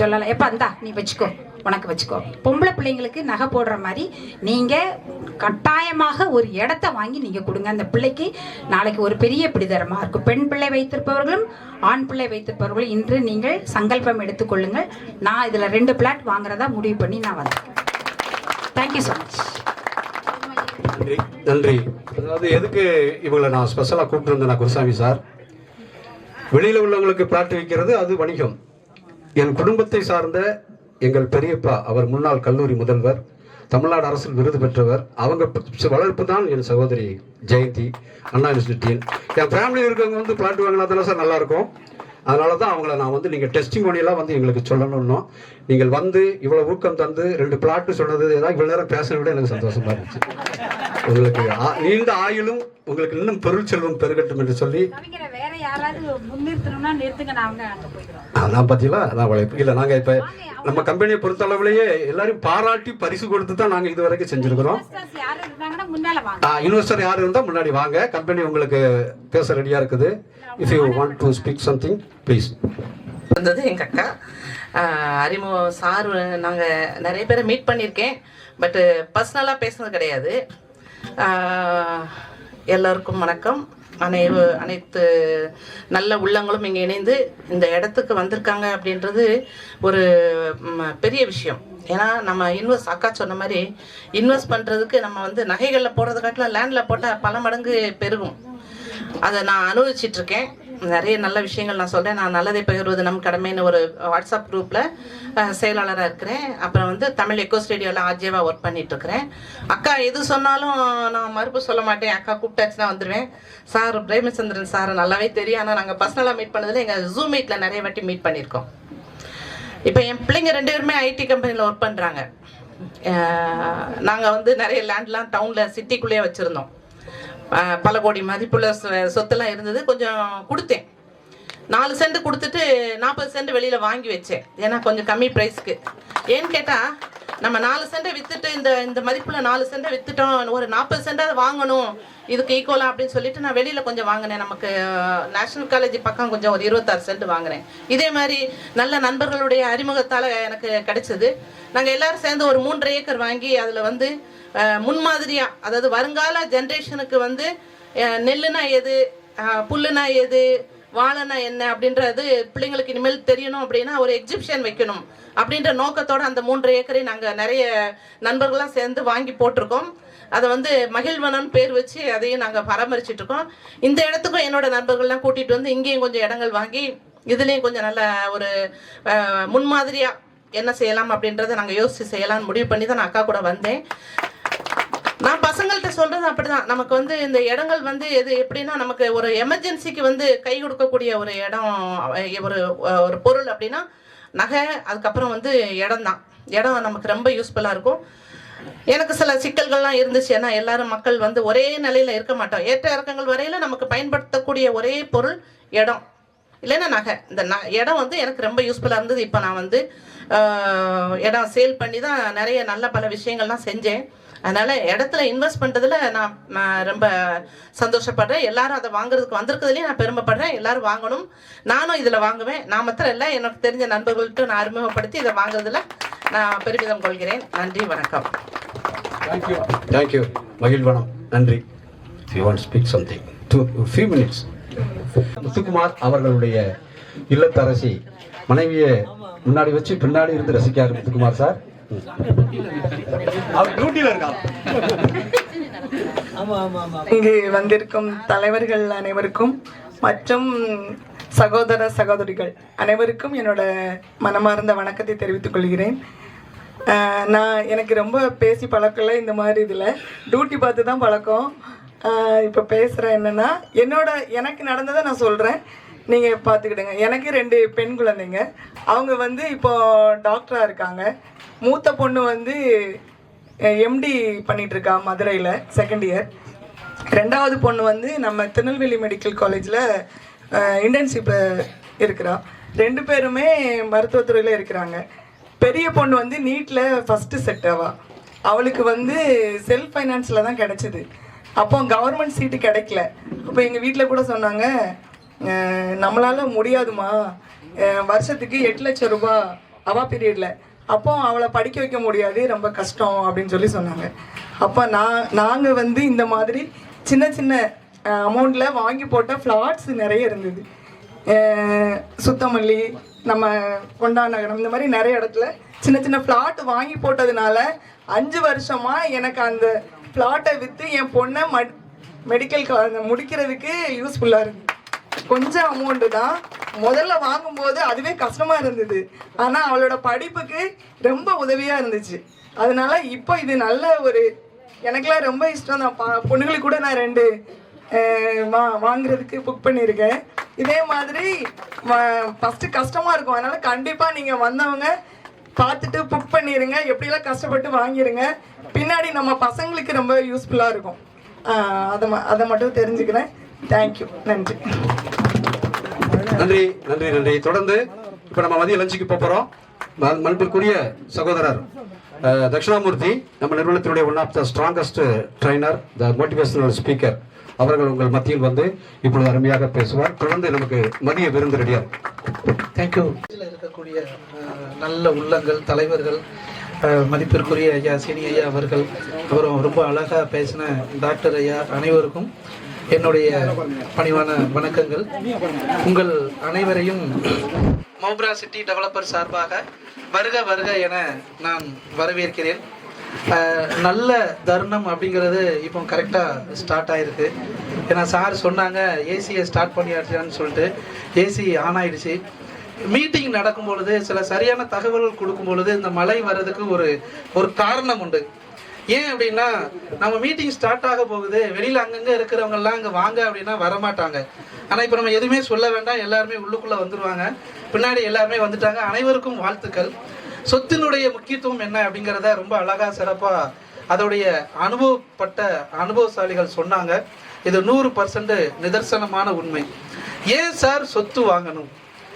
சொல்லலாம், எப்ப இந்தா நீ வச்சுக்கோ, உனக்கு வச்சுக்கோ. பொம்பளை பிள்ளைங்களுக்கு நகை போடுற மாதிரி நீங்க கட்டாயமாக ஒரு இடத்த வாங்கி நீங்க கொடுங்க. அந்த பிள்ளைக்கு நாளைக்கு ஒரு பெரிய பிடிதரமா இருக்கும். பெண் பிள்ளை வைத்திருப்பவர்களும் ஆண் பிள்ளை வைத்திருப்பவர்களும் இன்று நீங்கள் சங்கல்பம் எடுத்துக்கொள்ளுங்கள். நான் இதுல 2 பிளாட் வாங்குறதா முடிவு பண்ணி நான் வந்தேன். Thank you so much. நன்றி நன்றி. அதாவது எதுக்கு இவங்களை நான் ஸ்பெஷலாக கூப்பிட்டுருந்தேன் குருசாமி சார், வெளியில் உள்ளவங்களுக்கு பிளாட் விற்கிறது அது வணிகம். என் குடும்பத்தை சார்ந்த எங்கள் பெரியப்பா, அவர் முன்னாள் கல்லூரி முதல்வர், தமிழ்நாடு அரசில் விருது பெற்றவர், அவங்க வளர்ப்பு தான் என் சகோதரி ஜெயந்தி, அண்ணா யூனிவர்சிட்டியின். என் ஃபேமிலியில் இருக்கவங்க வந்து பிளாட் வாங்கினா தானே சார் நல்லாயிருக்கும். அதனால தான் அவங்கள நான் வந்து நீங்கள் டெஸ்டிமோனியெல்லாம் வந்து எங்களுக்கு சொல்லணும்னோம். நீங்கள் வந்து இவ்வளோ ஊக்கம் தந்து 2 பிளாட்டு சொன்னது ஏதாவது இவ்வளோ நேரம் பேசுறதை விட எனக்கு சந்தோஷமா இருந்துச்சு. உங்களுக்கு நீண்ட ஆயுளும் உங்களுக்கு இன்னும் பொருள் செல்வம் பெருகட்டும் என்று சொல்லி வேற யாராவது முன்னிறுத்தணும்னா நிறுத்துங்க, நாங்க அங்க போய்க்கிறோம். அதான் பார்த்தீங்களா, அதான் உழைப்பு இல்லை. நாங்கள் இப்போ நம்ம கம்பெனியை பொறுத்த அளவுலேயே எல்லாரும் பாராட்டி பரிசு கொடுத்து தான் நாங்கள் இது வரைக்கும் செஞ்சுருக்கிறோம். இன்வெஸ்டர் யார் இருந்தால் முன்னாடி வாங்க, கம்பெனி உங்களுக்கு பேச ரெடியாக இருக்குது. If you want to speak something please. வந்தது எங்கள் அக்கா அறிமுகம் சார். நாங்கள் நிறைய பேரை மீட் பண்ணியிருக்கேன், பட்டு பர்சனலாக பேசுனது கிடையாது. எல்லோருக்கும் வணக்கம். அனைத்து நல்ல உள்ளங்களும் இங்கே இணைந்து இந்த இடத்துக்கு வந்திருக்காங்க அப்படின்றது ஒரு பெரிய விஷயம். ஏன்னா நம்ம அக்கா சொன்ன மாதிரி இன்வெஸ்ட் பண்ணுறதுக்கு நம்ம வந்து நகைகளில் போடுறது காட்டிலும் லேண்டில் போட்டால் பல மடங்கு பெருகும். அதை நான் அனுபவிச்சிட்ருக்கேன். நிறைய நல்ல விஷயங்கள் நான் சொல்கிறேன். நான் நல்லதை பகிர்வது நம் கடமைன்னு ஒரு வாட்ஸ்அப் குரூப்பில் செயலாளராக இருக்கிறேன். அப்புறம் வந்து தமிழ் எக்கோ ஸ்டேடியோவில் ஆர்ஜேவாக ஒர்க் பண்ணிகிட்ருக்கிறேன். அக்கா எது சொன்னாலும் நான் மறுப்பு சொல்ல மாட்டேன். அக்கா கூப்பிட்டாச்சுன்னா வந்துடுவேன். சார் பிரேமச்சந்திரன் சார் நல்லாவே தெரியும். ஆனால் நாங்கள் பர்சனலாக மீட் பண்ணதில் எங்கள் ஜூம் மீட்டில் நிறைய வாட்டி மீட் பண்ணியிருக்கோம். இப்போ என் பிள்ளைங்க 2 பேருமே ஐடி கம்பெனியில் ஒர்க் பண்ணுறாங்க. நாங்கள் வந்து நிறைய லேண்ட்லாம் டவுனில் சிட்டிக்குள்ளேயே வச்சுருந்தோம். பல கோடி மதிப்புள்ள சொத்தெல்லாம் இருந்தது. கொஞ்சம் கொடுத்தேன், 4 சென்ட் கொடுத்துட்டு 40 சென்ட் வெளியில் வாங்கி வச்சேன். ஏன்னா கொஞ்சம் கம்மி ப்ரைஸ்க்கு. ஏன்னு கேட்டால் நம்ம 4 சென்ட்டை விற்றுட்டு இந்த மதிப்புள்ள 4 சென்ட்டை விற்றுட்டோம், ஒரு 40 சென்ட்டாவது வாங்கணும் இதுக்கு ஈக்குவலாக அப்படின்னு சொல்லிட்டு நான் வெளியில் கொஞ்சம் வாங்கினேன். நமக்கு நேஷனல் காலேஜ் பக்கம் கொஞ்சம் ஒரு 26 சென்ட் வாங்கினேன். இதே மாதிரி நல்ல நண்பர்களுடைய அறிமுகத்தால் எனக்கு கிடைச்சது. நாங்கள் எல்லோரும் சேர்ந்து ஒரு 3.5 ஏக்கர் வாங்கி அதில் வந்து முன்மாதிரியாக, அதாவது வருங்கால ஜென்ரேஷனுக்கு வந்து நெல்லுனா எது, புல்லுனா எது, வாழைனா என்ன அப்படின்றது பிள்ளைங்களுக்கு இனிமேல் தெரியணும் அப்படின்னா ஒரு எக்ஸிபிஷன் வைக்கணும் அப்படின்ற நோக்கத்தோடு அந்த 3.5 ஏக்கரை நாங்கள் நிறைய நண்பர்கள்லாம் சேர்ந்து வாங்கி போட்டிருக்கோம். அதை வந்து மகிழ்வனம்னு பேர் வச்சு அதையும் நாங்கள் பராமரிச்சிட்ருக்கோம். இந்த இடத்துக்கும் என்னோட நண்பர்கள்லாம் கூட்டிகிட்டு வந்து இங்கேயும் கொஞ்சம் இடங்கள் வாங்கி இதுலேயும் கொஞ்சம் நல்ல ஒரு முன்மாதிரியாக என்ன செய்யலாம் அப்படின்றத நாங்கள் யோசித்து செய்யலாம்னு முடிவு பண்ணி தான் நான் அக்கா கூட வந்தேன். நான் பசங்கள்கிட்ட சொல்கிறது அப்படி தான். நமக்கு வந்து இந்த இடங்கள் வந்து எது எப்படின்னா, நமக்கு ஒரு எமர்ஜென்சிக்கு வந்து கை கொடுக்கக்கூடிய ஒரு இடம், ஒரு பொருள் அப்படின்னா நகை, அதுக்கப்புறம் வந்து இடம் தான். இடம் நமக்கு ரொம்ப யூஸ்ஃபுல்லாக இருக்கும். எனக்கு சில சிக்கல்கள்லாம் இருந்துச்சு. ஏன்னா எல்லாரும் மக்கள் வந்து ஒரே நிலையில் இருக்க மாட்டோம். ஏற்ற இறக்கங்கள் வரையில் நமக்கு பயன்படுத்தக்கூடிய ஒரே பொருள் இடம், இல்லைன்னா நகை. இந்த இடம் வந்து எனக்கு ரொம்ப யூஸ்ஃபுல்லாக இருந்தது. இப்போ நான் வந்து இடம் சேல் பண்ணி தான் நிறைய நல்ல பல விஷயங்கள்லாம் செஞ்சேன். அதனால் இடத்துல இன்வெஸ்ட் பண்ணுறதுல நான் ரொம்ப சந்தோஷப்படுறேன். எல்லாரும் அதை வாங்குறதுக்கு வந்திருக்கிறதுலேயும் நான் பெருமைப்படுறேன். எல்லாரும் வாங்கணும், நானும் இதில் வாங்குவேன். நான் மாத்திரம் இல்லை, எனக்கு தெரிஞ்ச நண்பர்கள்ட்ட நான் அறிமுகப்படுத்தி இதை வாங்குறதுல நான் பெருமிதம் கொள்கிறேன். நன்றி, வணக்கம். தேங்க்யூ மகிழ்வனம். நன்றி. You want speak something few minutes. Muthukumar அவர்களுடைய இல்லத்தரசி மனைவியை முன்னாடி வச்சு பின்னாடி இருந்து ரசிக்காரு முத்துக்குமார் சார். இங்கு வந்திருக்கும் தலைவர்கள் அனைவருக்கும் மற்றும் சகோதர சகோதரிகள் அனைவருக்கும் என்னோட மனமார்ந்த வணக்கத்தை தெரிவித்துக் கொள்கிறேன். எனக்கு ரொம்ப பேசி பழக்கல. இந்த மாதிரி இதில் டியூட்டி பார்த்து தான் பழக்கம். இப்போ பேசுகிறேன். என்னென்னா எனக்கு நடந்ததை நான் சொல்கிறேன். நீங்கள் பார்த்துக்கிடுங்க. எனக்கு 2 பெண் குழந்தைங்க. அவங்க வந்து இப்போ டாக்டராக இருக்காங்க. மூத்த பொண்ணு வந்து எம்டி பண்ணிகிட்ருக்கா மதுரையில், 2nd இயர். 2வது பொண்ணு வந்து நம்ம திருநெல்வேலி மெடிக்கல் காலேஜில் இன்டர்ன்ஷிப்பில் இருக்கிறா. 2 பேருமே மருத்துவத்துறையில் இருக்கிறாங்க. பெரிய பொண்ணு வந்து நீட்டில் ஃபஸ்ட்டு செட் ஆவா. அவளுக்கு வந்து செல்ஃப் ஃபைனான்ஸில் தான் கிடச்சிது. அப்போ கவர்மெண்ட் சீட்டு கிடைக்கல. அப்போ எங்கள் வீட்டில் கூட சொன்னாங்க, நம்மளால் முடியாதுமா, வருஷத்துக்கு 8 லட்சம் ரூபா அவா பீரியடில், அப்போ அவளை படிக்க வைக்க முடியாது, ரொம்ப கஷ்டம் அப்படின்னு சொல்லி சொன்னாங்க. அப்போ நாங்கள் வந்து இந்த மாதிரி சின்ன சின்ன அமௌண்ட்டில் வாங்கி போட்ட ஃப்ளாட்ஸ் நிறைய இருந்தது. சுத்தமல்லி, நம்ம கொண்டா நகரம், இந்த மாதிரி நிறைய இடத்துல சின்ன சின்ன ஃப்ளாட் வாங்கி போட்டதுனால 5 வருஷமாக எனக்கு அந்த ஃப்ளாட்டை விற்று என் பொண்ணை மெடிக்கல் முடிக்கிறதுக்கு யூஸ்ஃபுல்லாக இருக்குது. கொஞ்சம் அமௌண்ட்டு தான் முதல்ல வாங்கும்போது, அதுவே கஷ்டமாக இருந்தது. ஆனால் அவளோட படிப்புக்கு ரொம்ப உதவியாக இருந்துச்சு. அதனால இப்போ இது நல்ல ஒரு, எனக்கெல்லாம் ரொம்ப இஷ்டம் தான். பொண்ணுங்களுக்கு கூட நான் 2 வாங்குறதுக்கு புக் பண்ணியிருக்கேன். இதே மாதிரி ஃபஸ்ட்டு கஷ்டமாக இருக்கும். அதனால் கண்டிப்பாக நீங்கள் வந்தவங்க பார்த்துட்டு புக் பண்ணிடுங்க. எப்படிலாம் கஷ்டப்பட்டு வாங்கிடுங்க. பின்னாடி நம்ம பசங்களுக்கு ரொம்ப யூஸ்ஃபுல்லாக இருக்கும். அதை மட்டும் தெரிஞ்சுக்கிறேன். தேங்க்யூ. நன்றி. நன்றி நன்றி நன்றி. தொடர்ந்து இப்போ நம்ம மதிய லஞ்சுக்கு போகிறோம். மதிப்பிற்குரிய சகோதரர் தட்சிணாமூர்த்தி, நம்ம நிறுவனத்தினுடைய one of the strongest trainer, the motivational speaker அவர்கள் உங்கள் மத்தியில் வந்து இப்பொழுது அருமையாக பேசுவார். தொடர்ந்து நமக்கு மதிய விருந்து ரெடியா. தேங்க்யூ. இருக்கக்கூடிய நல்ல உள்ளங்கள், தலைவர்கள், மதிப்பிற்குரிய ஐயா சீனி ஐயா அவர்கள், அப்புறம் ரொம்ப அழகாக பேசின டாக்டர் ஐயா, அனைவருக்கும் என்னுடைய பணிவான வணக்கங்கள். உங்கள் அனைவரையும் மௌப்ரா சிட்டி டெவலப்பர் சார்பாக வருக வருக என நான் வரவேற்கிறேன். நல்ல தருணம் அப்படிங்கிறது இப்போ கரெக்டாக ஸ்டார்ட் ஆகிருக்கு. ஏன்னா சார் சொன்னாங்க ஏசியை ஸ்டார்ட் பண்ணியாச்சான்னு சொல்லிட்டு. ஏசி ஆன் ஆகிடுச்சு. மீட்டிங் நடக்கும் பொழுது சில சரியான தகவல்கள் கொடுக்கும் பொழுது இந்த மழை வர்றதுக்கு ஒரு காரணம் உண்டு. ஏன் அப்படின்னா, நம்ம மீட்டிங் ஸ்டார்ட் ஆக போகுது, வெளியில் அங்கங்கே இருக்கிறவங்கெல்லாம் அங்கே வாங்க அப்படின்னா வரமாட்டாங்க. ஆனால் இப்போ நம்ம எதுவுமே சொல்ல வேண்டாம், எல்லாருமே உள்ளுக்குள்ளே வந்துடுவாங்க. பின்னாடி எல்லாருமே வந்துட்டாங்க. அனைவருக்கும் வாழ்த்துக்கள். சொத்தினுடைய முக்கியத்துவம் என்ன அப்படிங்கிறத ரொம்ப அழகாக சிறப்பாக அதோடைய அனுபவப்பட்ட அனுபவசாலிகள் சொன்னாங்க. இது 100% நிதர்சனமான உண்மை. ஏன் சார் சொத்து வாங்கணும்?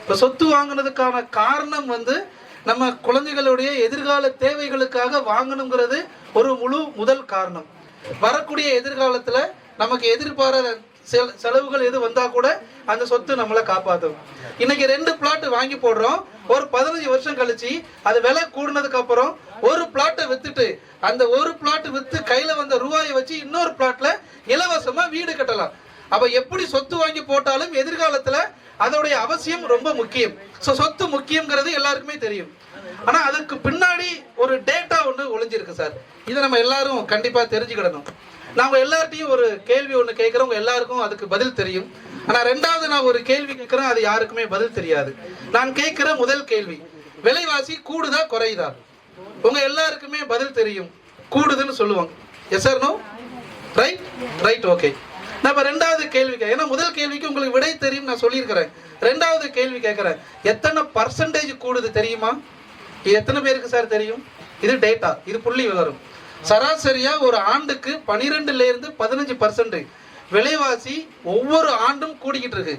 இப்போ சொத்து வாங்கினதுக்கான காரணம் வந்து நம்ம குழந்தைகளுடைய எதிர்கால தேவைகளுக்காக வாங்கணுங்கிறது ஒரு முதல் காரணம். வரக்கூடிய எதிர்காலத்தில் நமக்கு எதிர்பாராத செலவுகள் எது வந்தால் கூட அந்த சொத்து நம்மளை காப்பாற்றும். இன்னைக்கு 2 பிளாட் வாங்கி போடுறோம். ஒரு 15 வருஷம் கழிச்சு அது விலை கூடுனதுக்கு அப்புறம் ஒரு பிளாட்டை வித்துட்டு அந்த ஒரு பிளாட் வித்து கையில் வந்த ரூபாயை வச்சு இன்னொரு பிளாட்ல இலவசமாக வீடு கட்டலாம். அப்போ எப்படி சொத்து வாங்கி போட்டாலும் எதிர்காலத்தில் அதோடைய அவசியம் ரொம்ப முக்கியம். ஸோ சொத்து முக்கியங்கிறது எல்லாருக்குமே தெரியும். ஆனால் அதுக்கு பின்னாடி ஒரு டேட்டா ஒன்று ஒளிஞ்சிருக்கு சார். இதை நம்ம எல்லாரும் கண்டிப்பாக தெரிஞ்சுக்கிடணும். நாங்கள் எல்லார்ட்டையும் ஒரு கேள்வி ஒன்று கேட்குறோம், எல்லாருக்கும் அதுக்கு பதில் தெரியும். ஆனால் 2வது நான் ஒரு கேள்வி கேட்குறேன், அது யாருக்குமே பதில் தெரியாது. நான் கேட்குற முதல் கேள்வி, விலைவாசி கூடுதா குறையுதா? உங்கள் எல்லாருக்குமே பதில் தெரியும், கூடுதுன்னு சொல்லுவாங்க. Yes sir, no? Right right, okay. நான் இப்போ 2வது கேள்வி ஏன்னா முதல் கேள்விக்கு உங்களுக்கு விடை தெரியும் நான் சொல்லியிருக்கிறேன். 2வது கேள்வி கேட்குறேன், எத்தனை % கூடுது தெரியுமா? இது எத்தனை பேருக்கு சார் தெரியும்? இது டேட்டா, இது புள்ளி விவரம். சராசரியா ஒரு ஆண்டுக்கு 12% 15% விலைவாசி ஒவ்வொரு ஆண்டும் கூடிக்கிட்டு இருக்கு.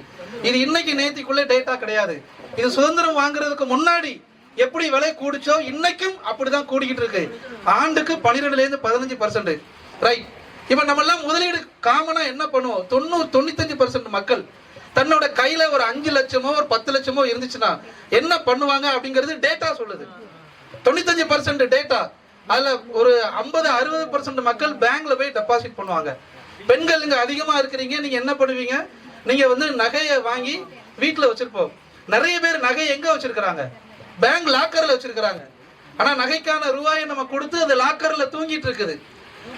இது இன்னைக்கு நேத்திக்குள்ள டேட்டா கிடையாது. இது சுதந்திரம் வாங்குறதுக்கு முன்னாடி எப்படி விலை கூடிச்சோ இன்னைக்கும் அப்படிதான் கூடிக்கிட்டு இருக்கு. ஆண்டுக்கு 12% 15%. ரைட். இப்ப நம்ம எல்லாம் முதலீடு காமனா என்ன பண்ணுவோம்? 95% மக்கள் தன்னோட கையில ஒரு 5 லட்சமோ ஒரு 10 லட்சமோ இருந்துச்சுன்னா என்ன பண்ணுவாங்க அப்படிங்கிறது டேட்டா சொல்லுது. 95% டேட்டா. அதுல ஒரு 50-60% மக்கள் பேங்க்ல போய் டெபாசிட் பண்ணுவாங்க. பெண்கள் இங்க அதிகமா இருக்கிறீங்க, நீங்க என்ன பண்ணுவீங்க? நீங்க வந்து நகையை வாங்கி வீட்டுல வச்சிருப்போம். நிறைய பேர் நகை எங்க வச்சிருக்கிறாங்க? பேங்க் லாக்கர்ல வச்சிருக்கிறாங்க. ஆனா நகைக்கான ரூபாயை நம்ம கொடுத்து அந்த லாக்கர்ல தூங்கிட்டு இருக்குது.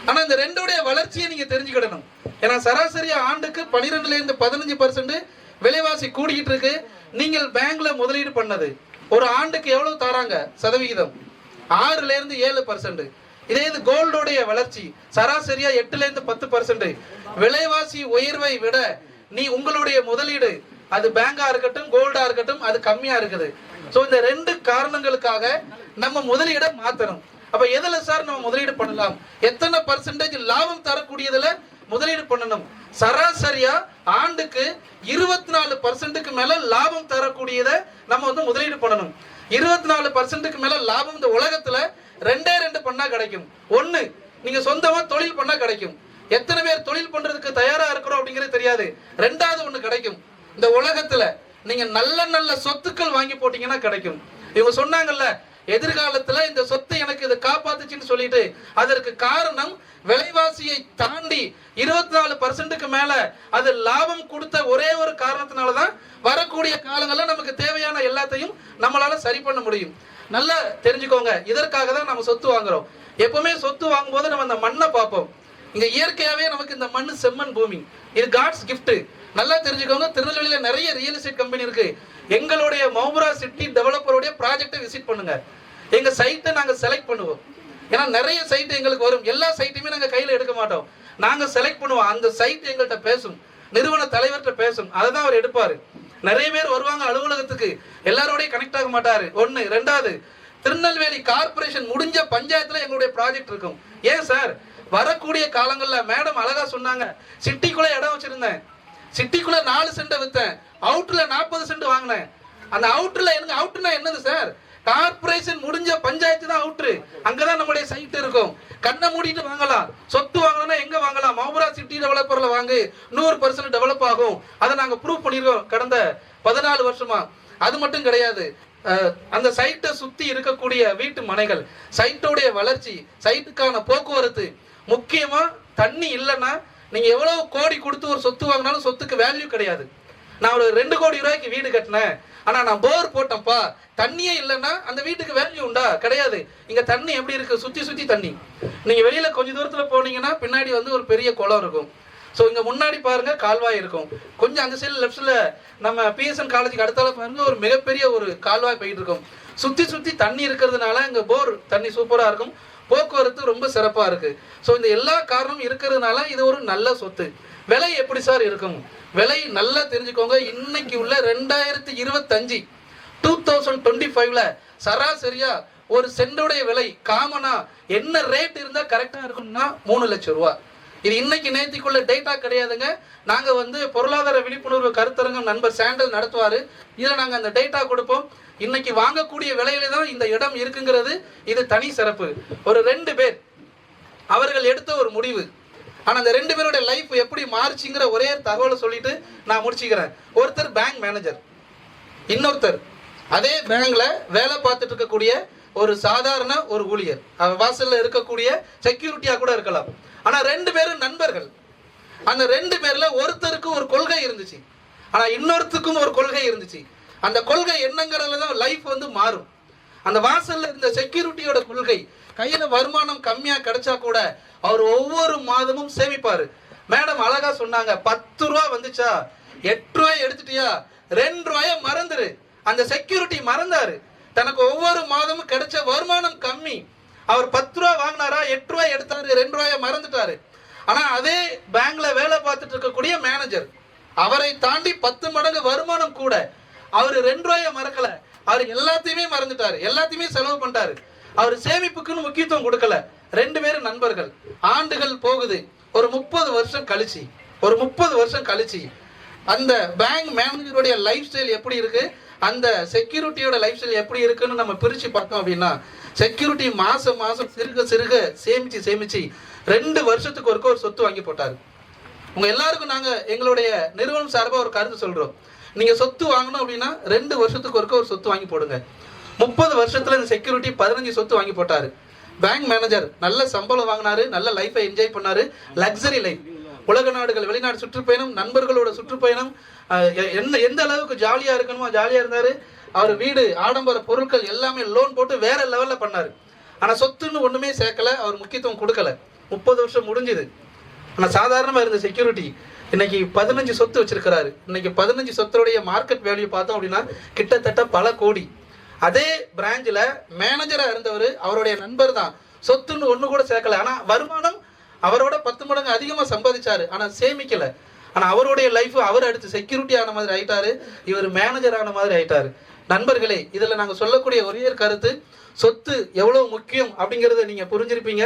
ஆனா இந்த 2உடைய வளர்ச்சியை நீங்க தெரிஞ்சுக்கிடணும். ஏன்னா சராசரியா ஆண்டுக்கு 12% 15% விலைவாசி கூடிக்கிட்டு இருக்கு. நீங்கள் பேங்க்ல முதலீடு பண்ணது ஒரு ஆண்டுக்கு எவ்வளவு தராங்க சதவிகிதம்? 6-7%. இதே இது கோல்டோடைய வளர்ச்சி சராசரியா 8-10%. விலைவாசி உயர்வை விட உங்களுடைய முதலீடு அது பேங்கா இருக்கட்டும், கோல்டா இருக்கட்டும், அது கம்மியா இருக்குது. ஸோ இந்த 2 காரணங்களுக்காக நம்ம முதலீடை மாற்றணும். அப்ப எதுல சார் நம்ம முதலீடு பண்ணலாம், எத்தனை % லாபம் தரக்கூடியதுல முதலீடு பண்ணணும்? சராசரியா ஆண்டுக்கு 24% மேல லாபம் தரக்கூடியதை நம்ம வந்து முதலீடு பண்ணணும். 24% மேல லாபம் இந்த உலகத்துல 2 பண்ணா கிடைக்கும். ஒண்ணு, நீங்க சொந்தமா தொழில் பண்ணா கிடைக்கும். எத்தனை பேர் தொழில் பண்றதுக்கு தயாரா இருக்கிறோம் அப்படிங்கிறது தெரியாது. 2வது ஒண்ணு கிடைக்கும், இந்த உலகத்துல நீங்க நல்ல நல்ல சொத்துக்கள் வாங்கி போட்டீங்கன்னா கிடைக்கும். இவங்க சொன்னாங்கல்ல, எதிர்காலத்துல இந்த சொத்து எனக்கு இதை காப்பாத்துச்சுன்னு சொல்லிட்டு, அதற்கு காரணம் விலைவாசியை தாண்டி 24% மேல அது லாபம் கொடுத்த ஒரே ஒரு காரணத்தினாலதான் வரக்கூடிய காலங்கள்ல நமக்கு தேவையான எல்லாத்தையும் நம்மளால சரி பண்ண முடியும். நல்லா தெரிஞ்சுக்கோங்க, இதற்காக தான் நம்ம சொத்து வாங்குறோம். எப்பவுமே சொத்து வாங்கும்போது நம்ம அந்த மண்ணை பார்ப்போம். இங்க இயற்கையாவே நமக்கு இந்த மண்ணு செம்மண் பூமி, இது காட்ஸ் கிஃப்ட். நல்லா தெரிஞ்சுக்கோங்க, திருநெல்வேலியில நிறைய ரியல் எஸ்டேட் கம்பெனி இருக்கு. எங்களுடைய மௌபரா சிட்டி டெவலப்பருடைய ப்ராஜெக்டை விசிட் பண்ணுங்க. எங்க சைட்டை நாங்க செலக்ட் பண்ணுவோம். ஏன்னா நிறைய சைட் எங்களுக்கு வரும், எல்லா சைட்டுமே நாங்க கையில எடுக்க மாட்டோம், நாங்க செலக்ட் பண்ணுவோம். அந்த சைட் எங்கள்கிட்ட பேசும், நிறுவன தலைவர்கிட்ட பேசும், அதை தான் அவர் எடுப்பாரு. நிறைய பேர் வருவாங்க அலுவலகத்துக்கு, எல்லாரோடய கனெக்ட் ஆக மாட்டாரு. 1. 2வது, திருநெல்வேலி கார்பரேஷன் முடிஞ்ச பஞ்சாயத்துல எங்களுடைய ப்ராஜெக்ட் இருக்கும். ஏன் சார், வரக்கூடிய காலங்கள்ல மேடம் அழகா சொன்னாங்க, சிட்டிக்குள்ள இடம் வச்சிருந்தேன், சிட்டிக்குள்ள 4 சென்ட் வித்தேன், அவுட்ல 40 சென்ட் வாங்கினேன். அந்த அவுட்ல அவுட்னா என்னது சார், கார்பரேஷன் முடிஞ்ச பஞ்சாயத்து தான் அவுட்ரு, அங்கதான் நம்முடைய சைட் இருக்கும். கண்ணை மூடிட்டு வாங்கலாம். சொத்து வாங்கணும்னா எங்க வாங்கலாம், மௌபரா சிட்டி டெவலப்பர்ல வாங்கு, 100% டெவலப் ஆகும். அதை நாங்க ப்ரூவ் பண்ணிருக்கோம் கடந்த 14 வருஷமா. அது மட்டும் கிடையாது, அந்த சைட்டை சுத்தி இருக்கக்கூடிய வீட்டு மனைகள், சைட்டோடைய வளர்ச்சி, சைட்டுக்கான போக்குவரத்து, முக்கியமா தண்ணி இல்லைன்னா நீங்க எவ்வளவு கோடி கொடுத்து ஒரு சொத்து வாங்கினாலும் சொத்துக்கு வேல்யூ கிடையாது. நான் ஒரு 2 கோடி ரூபாய்க்கு வீடு கட்டினேன், ஆனா நான் போர் போட்டேன்ப்பா, தண்ணியே இல்லைன்னா அந்த வீட்டுக்கு வேல்யூ உண்டா? கிடையாது. இங்க தண்ணி எப்படி இருக்கு, சுத்தி சுத்தி தண்ணி. நீங்க வெளியில கொஞ்ச தூரத்துல போனீங்கன்னா பின்னாடி வந்து ஒரு பெரிய குளம் இருக்கும். ஸோ இங்க முன்னாடி பாருங்க கால்வாய் இருக்கும், கொஞ்சம் அந்த சைடு லெஃப்ட்ல நம்ம பிஎஸ்என் காலேஜுக்கு அடுத்தால பாருங்க ஒரு மிகப்பெரிய ஒரு கால்வாய் போயிட்டு இருக்கும். சுத்தி சுத்தி தண்ணி இருக்கிறதுனால இங்க போர் தண்ணி சூப்பரா இருக்கும், போக்குவரத்து ரொம்ப சிறப்பா இருக்கு. ஸோ இந்த எல்லா காரணமும் இருக்கிறதுனால இது ஒரு நல்ல சொத்து. விலை எப்படி சார் இருக்கும், விலை நல்லா தெரிஞ்சுக்கோங்க. இன்னைக்கு உள்ள 2025 2025ல சராசரியா ஒரு சென்டோடைய விலை காமனா என்ன ரேட் இருந்தா கரெக்டா இருக்கும்னா 3 லட்சம் ரூபாய். இது இன்னைக்கு நேத்திக்குள்ள டேட்டா கிடையாதுங்க. நாங்க வந்து பொருளாதார விழிப்புணர்வு கருத்தரங்கம் நண்பர் சாண்டல் நடத்துவாரு, இதுல நாங்க அந்த டேட்டா கொடுப்போம். இன்னைக்கு வாங்கக்கூடிய விலையில தான் இந்த இடம் இருக்குங்கிறது இது தனி சிறப்பு. ஒரு 2 பேர் அவர்கள் எடுத்த ஒரு முடிவு, ஆனா அந்த 2 பேரோட லைஃப் எப்படி மாறுச்சுங்கிற ஒரே தகவலை சொல்லிட்டு நான் முடிச்சுக்கிறேன். ஒருத்தர் பேங்க் மேனேஜர், இன்னொருத்தர் அதே பேங்க்ல வேலை பார்த்துட்டு இருக்கக்கூடிய ஒரு சாதாரண ஒரு ஊழியர், வாசல்ல இருக்கக்கூடிய செக்யூரிட்டியா கூட இருக்கலாம். ஆனா 2 பேரும் நண்பர்கள். அந்த 2 பேர்ல ஒருத்தருக்கு ஒரு கொள்கை இருந்துச்சு, ஆனா இன்னொருத்துக்கும் ஒரு கொள்கை இருந்துச்சு. அந்த கொள்கை என்னங்கிறதுல தான் லைஃப் வந்து மாறும். அந்த வாசல்ல இருந்த செக்யூரிட்டியோட கொள்கை, கையில வருமானம் கம்மியா கிடைச்சா கூட அவர் ஒவ்வொரு மாதமும் சேமிப்பாரு. மேடம் அழகா சொன்னாங்க, 10 ரூபா வந்துச்சா 8 ரூபாய் எடுத்துட்டியா 2 ரூபாய மறந்துரு. அந்த செக்யூரிட்டி மறந்தாரு, தனக்கு ஒவ்வொரு மாதமும் கிடைச்ச வருமானம் கம்மி, அவர் 10 ரூபா வாங்கினாரா 8 ரூபாய் எடுத்தாரு, 2 ரூபாய மறந்துட்டாரு. ஆனா அதே பேங்க்ல வேலை பார்த்துட்டு இருக்கக்கூடிய மேனேஜர், அவரை தாண்டி 10 மடங்கு வருமானம் கூட, அவர் 2 ரூபாய மறக்கல, அவர் எல்லாத்தையுமே மறந்துட்டாரு, எல்லாத்தையுமே செலவு பண்ணிட்டாரு. அவர் சேமிப்புக்குன்னு முக்கியத்துவம் கொடுக்கல. 2 பேரும் நண்பர்கள். ஆண்டுகள் போகுது, ஒரு 30 வருஷம் கழிச்சு அந்த பேங்க் மேனேஜருடைய லைஃப் ஸ்டைல் எப்படி இருக்கு, அந்த செக்யூரிட்டியோட லைஃப் ஸ்டைல் எப்படி இருக்குன்னு நம்ம பிரிச்சு பார்த்தோம் அப்படின்னா, செக்யூரிட்டி மாசம் சிறுக சேமிச்சு 2 வருஷத்துக்கு ஒரு சொத்து வாங்கி போட்டாரு. உங்க எல்லாருக்கும் நாங்க எங்களுடைய நிறுவனம் சார்பா ஒரு கருத்து சொல்றோம், நீங்க சொத்து வாங்கணும் அப்படின்னா 2 வருஷத்துக்கு ஒரு சொத்து வாங்கி போடுங்க. 30 வருஷத்துல இந்த செக்யூரிட்டி 15 சொத்து வாங்கி போட்டாரு. பேங்க் மேனேஜர் நல்ல சம்பளம் வாங்கினாரு, நல்ல லைஃபை என்ஜாய் பண்ணாரு, லக்ஸரி லைஃப், உலக நாடுகள் வெளிநாடு சுற்றுப்பயணம், நண்பர்களோட சுற்றுப்பயணம், எந்த அளவுக்கு ஜாலியா இருக்கணுமோ ஜாலியா இருந்தாரு. அவர் வீடு ஆடம்பர பொருட்கள் எல்லாமே லோன் போட்டு வேற லெவல்ல பண்ணாரு. ஆனா சொத்துன்னு ஒண்ணுமே சேர்க்கல, அவர் முக்கியத்துவம் கொடுக்கல. 30 வருஷம் முடிஞ்சுது. ஆனா சாதாரணமா இருந்த செக்யூரிட்டி இன்னைக்கு 15 சொத்து வச்சிருக்கிறாரு. இன்னைக்கு 15 சொத்துடைய மார்க்கெட் வேல்யூ பார்த்தோம் அப்படின்னா கிட்டத்தட்ட பல கோடி. அதே பிரான்ச்ல மேனேஜரா இருந்தவர், அவருடைய நண்பர் தான், சொத்துன்னு ஒண்ணு கூட சேர்க்கல, ஆனா வருமானம் அவரோட 10 மடங்கு அதிகமா சம்பாதிச்சாரு, ஆனா சேமிக்கல. ஆனால் அவருடைய லைஃப் அவர் அடுத்து செக்யூரிட்டி ஆன மாதிரி ஆயிட்டாரு, இவர் மேனேஜர் ஆன மாதிரி ஆயிட்டாரு. நண்பர்களே, இதில் நாங்கள் சொல்லக்கூடிய ஒரே கருத்து, சொத்து எவ்வளோ முக்கியம் அப்படிங்கிறத நீங்கள் புரிஞ்சிருப்பீங்க.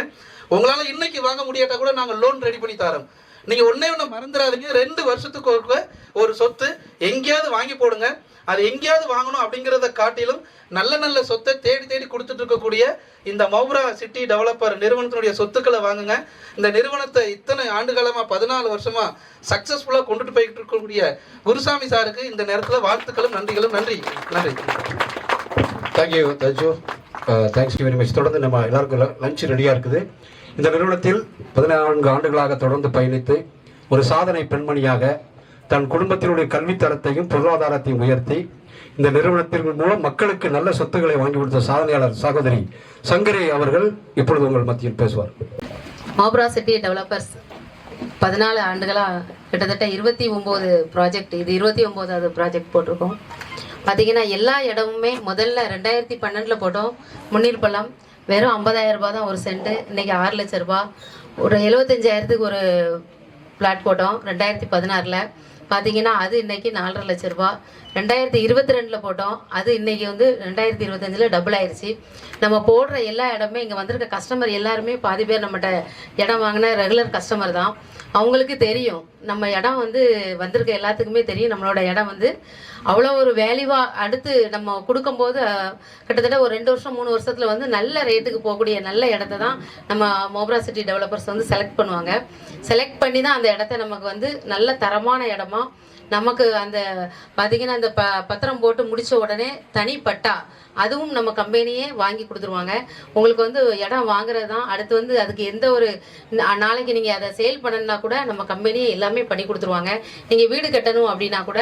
உங்களால் இன்னைக்கு வாங்க முடியாட்டா கூட நாங்கள் லோன் ரெடி பண்ணி தரோம். நீங்கள் ஒன்றே மறந்துடாதீங்க, 2 வருஷத்துக்கு ஒரு சொத்து எங்கேயாவது வாங்கி போடுங்க. அது எங்கேயாவது வாங்கணும் அப்படிங்கிறத காட்டிலும் நல்ல நல்ல சொத்தை தேடி தேடி கொடுத்துட்டு இருக்கக்கூடிய இந்த மௌப்ரா சிட்டி டெவலப்பர் நிறுவனத்தினுடைய சொத்துக்களை வாங்குங்க. இந்த நிறுவனத்தை இத்தனை ஆண்டுகாலமாக 14 வருஷமா சக்ஸஸ்ஃபுல்லாக கொண்டுட்டு போய்கிட்டு இருக்கக்கூடிய குருசாமி சாருக்கு இந்த நேரத்தில் வாழ்த்துக்களும் நன்றிகளும். நன்றி. Thank you thank you thanks very much. தொடர்ந்து நம்ம எல்லாருக்கும் லஞ்ச் ரெடியாக இருக்குது. இந்த நிறுவனத்தில் 14 ஆண்டுகளாக தொடர்ந்து பயணித்து ஒரு சாதனை பெண்மணியாக தன் குடும்பத்தினுடைய கல்வித்தரத்தையும் பொருளாதாரத்தையும் உயர்த்தி இந்த நிறுவனத்தின் மூலம் மக்களுக்கு நல்ல சொத்துக்களை வாங்கி கொடுத்த சாதனையாளர் சகோதரி சங்கரி அவர்கள் இப்பொழுது உங்கள் மத்தியில் பேசுவார். மௌப்ரா சிட்டி டெவலப்பர்ஸ் 14 ஆண்டுகளாக கிட்டத்தட்ட 29 ப்ராஜெக்ட், இது 29வது ப்ராஜெக்ட் போட்டிருக்கோம். பார்த்தீங்கன்னா எல்லா இடமுமே முதல்ல 2012 போட்டோம். முன்னீர் பள்ளம் வெறும் 50,000 ரூபாய் தான் ஒரு சென்ட்டு. இன்றைக்கி 6 லட்ச ரூபா. ஒரு 75,000க்கு ஒரு பிளாட் போட்டோம் 2016. பார்த்தீங்கன்னா அது இன்றைக்கி 4.5 லட்ச ரூபா. 2022 போட்டோம், அது இன்றைக்கி 2025 டபுள் ஆயிடுச்சு. நம்ம போடுற எல்லா இடமே இங்கே வந்திருக்க கஸ்டமர் எல்லாருமே பாதி பேர் நம்மகிட்ட இடம் வாங்கின ரெகுலர் கஸ்டமர் தான். அவங்களுக்கு தெரியும் நம்ம இடம் வந்திருக்க எல்லாத்துக்குமே தெரியும் நம்மளோட இடம் அவ்வளோ ஒரு வேல்யூவாக அடுத்து நம்ம கொடுக்கும்போது கிட்டத்தட்ட ஒரு 2 வருஷம் 3 வருஷத்தில் நல்ல ரேட்டுக்கு போகக்கூடிய நல்ல இடத்த தான் நம்ம மௌப்ரா சிட்டி டெவலப்பர்ஸ் செலக்ட் பண்ணுவாங்க. செலக்ட் பண்ணி தான் அந்த இடத்த நமக்கு நல்ல தரமான இடமா நமக்கு அந்த பார்த்தீங்கன்னா அந்த பத்திரம் போட்டு முடித்த உடனே தனி பட்டா அதுவும் நம்ம கம்பெனியே வாங்கி கொடுத்துருவாங்க. உங்களுக்கு இடம் வாங்குறது தான் அடுத்து அதுக்கு எந்த ஒரு நாளைக்கு நீங்கள் அதை சேல் பண்ணணுன்னா கூட நம்ம கம்பெனியே எல்லாமே பண்ணி கொடுத்துருவாங்க. நீங்கள் வீடு கட்டணும் அப்படின்னா கூட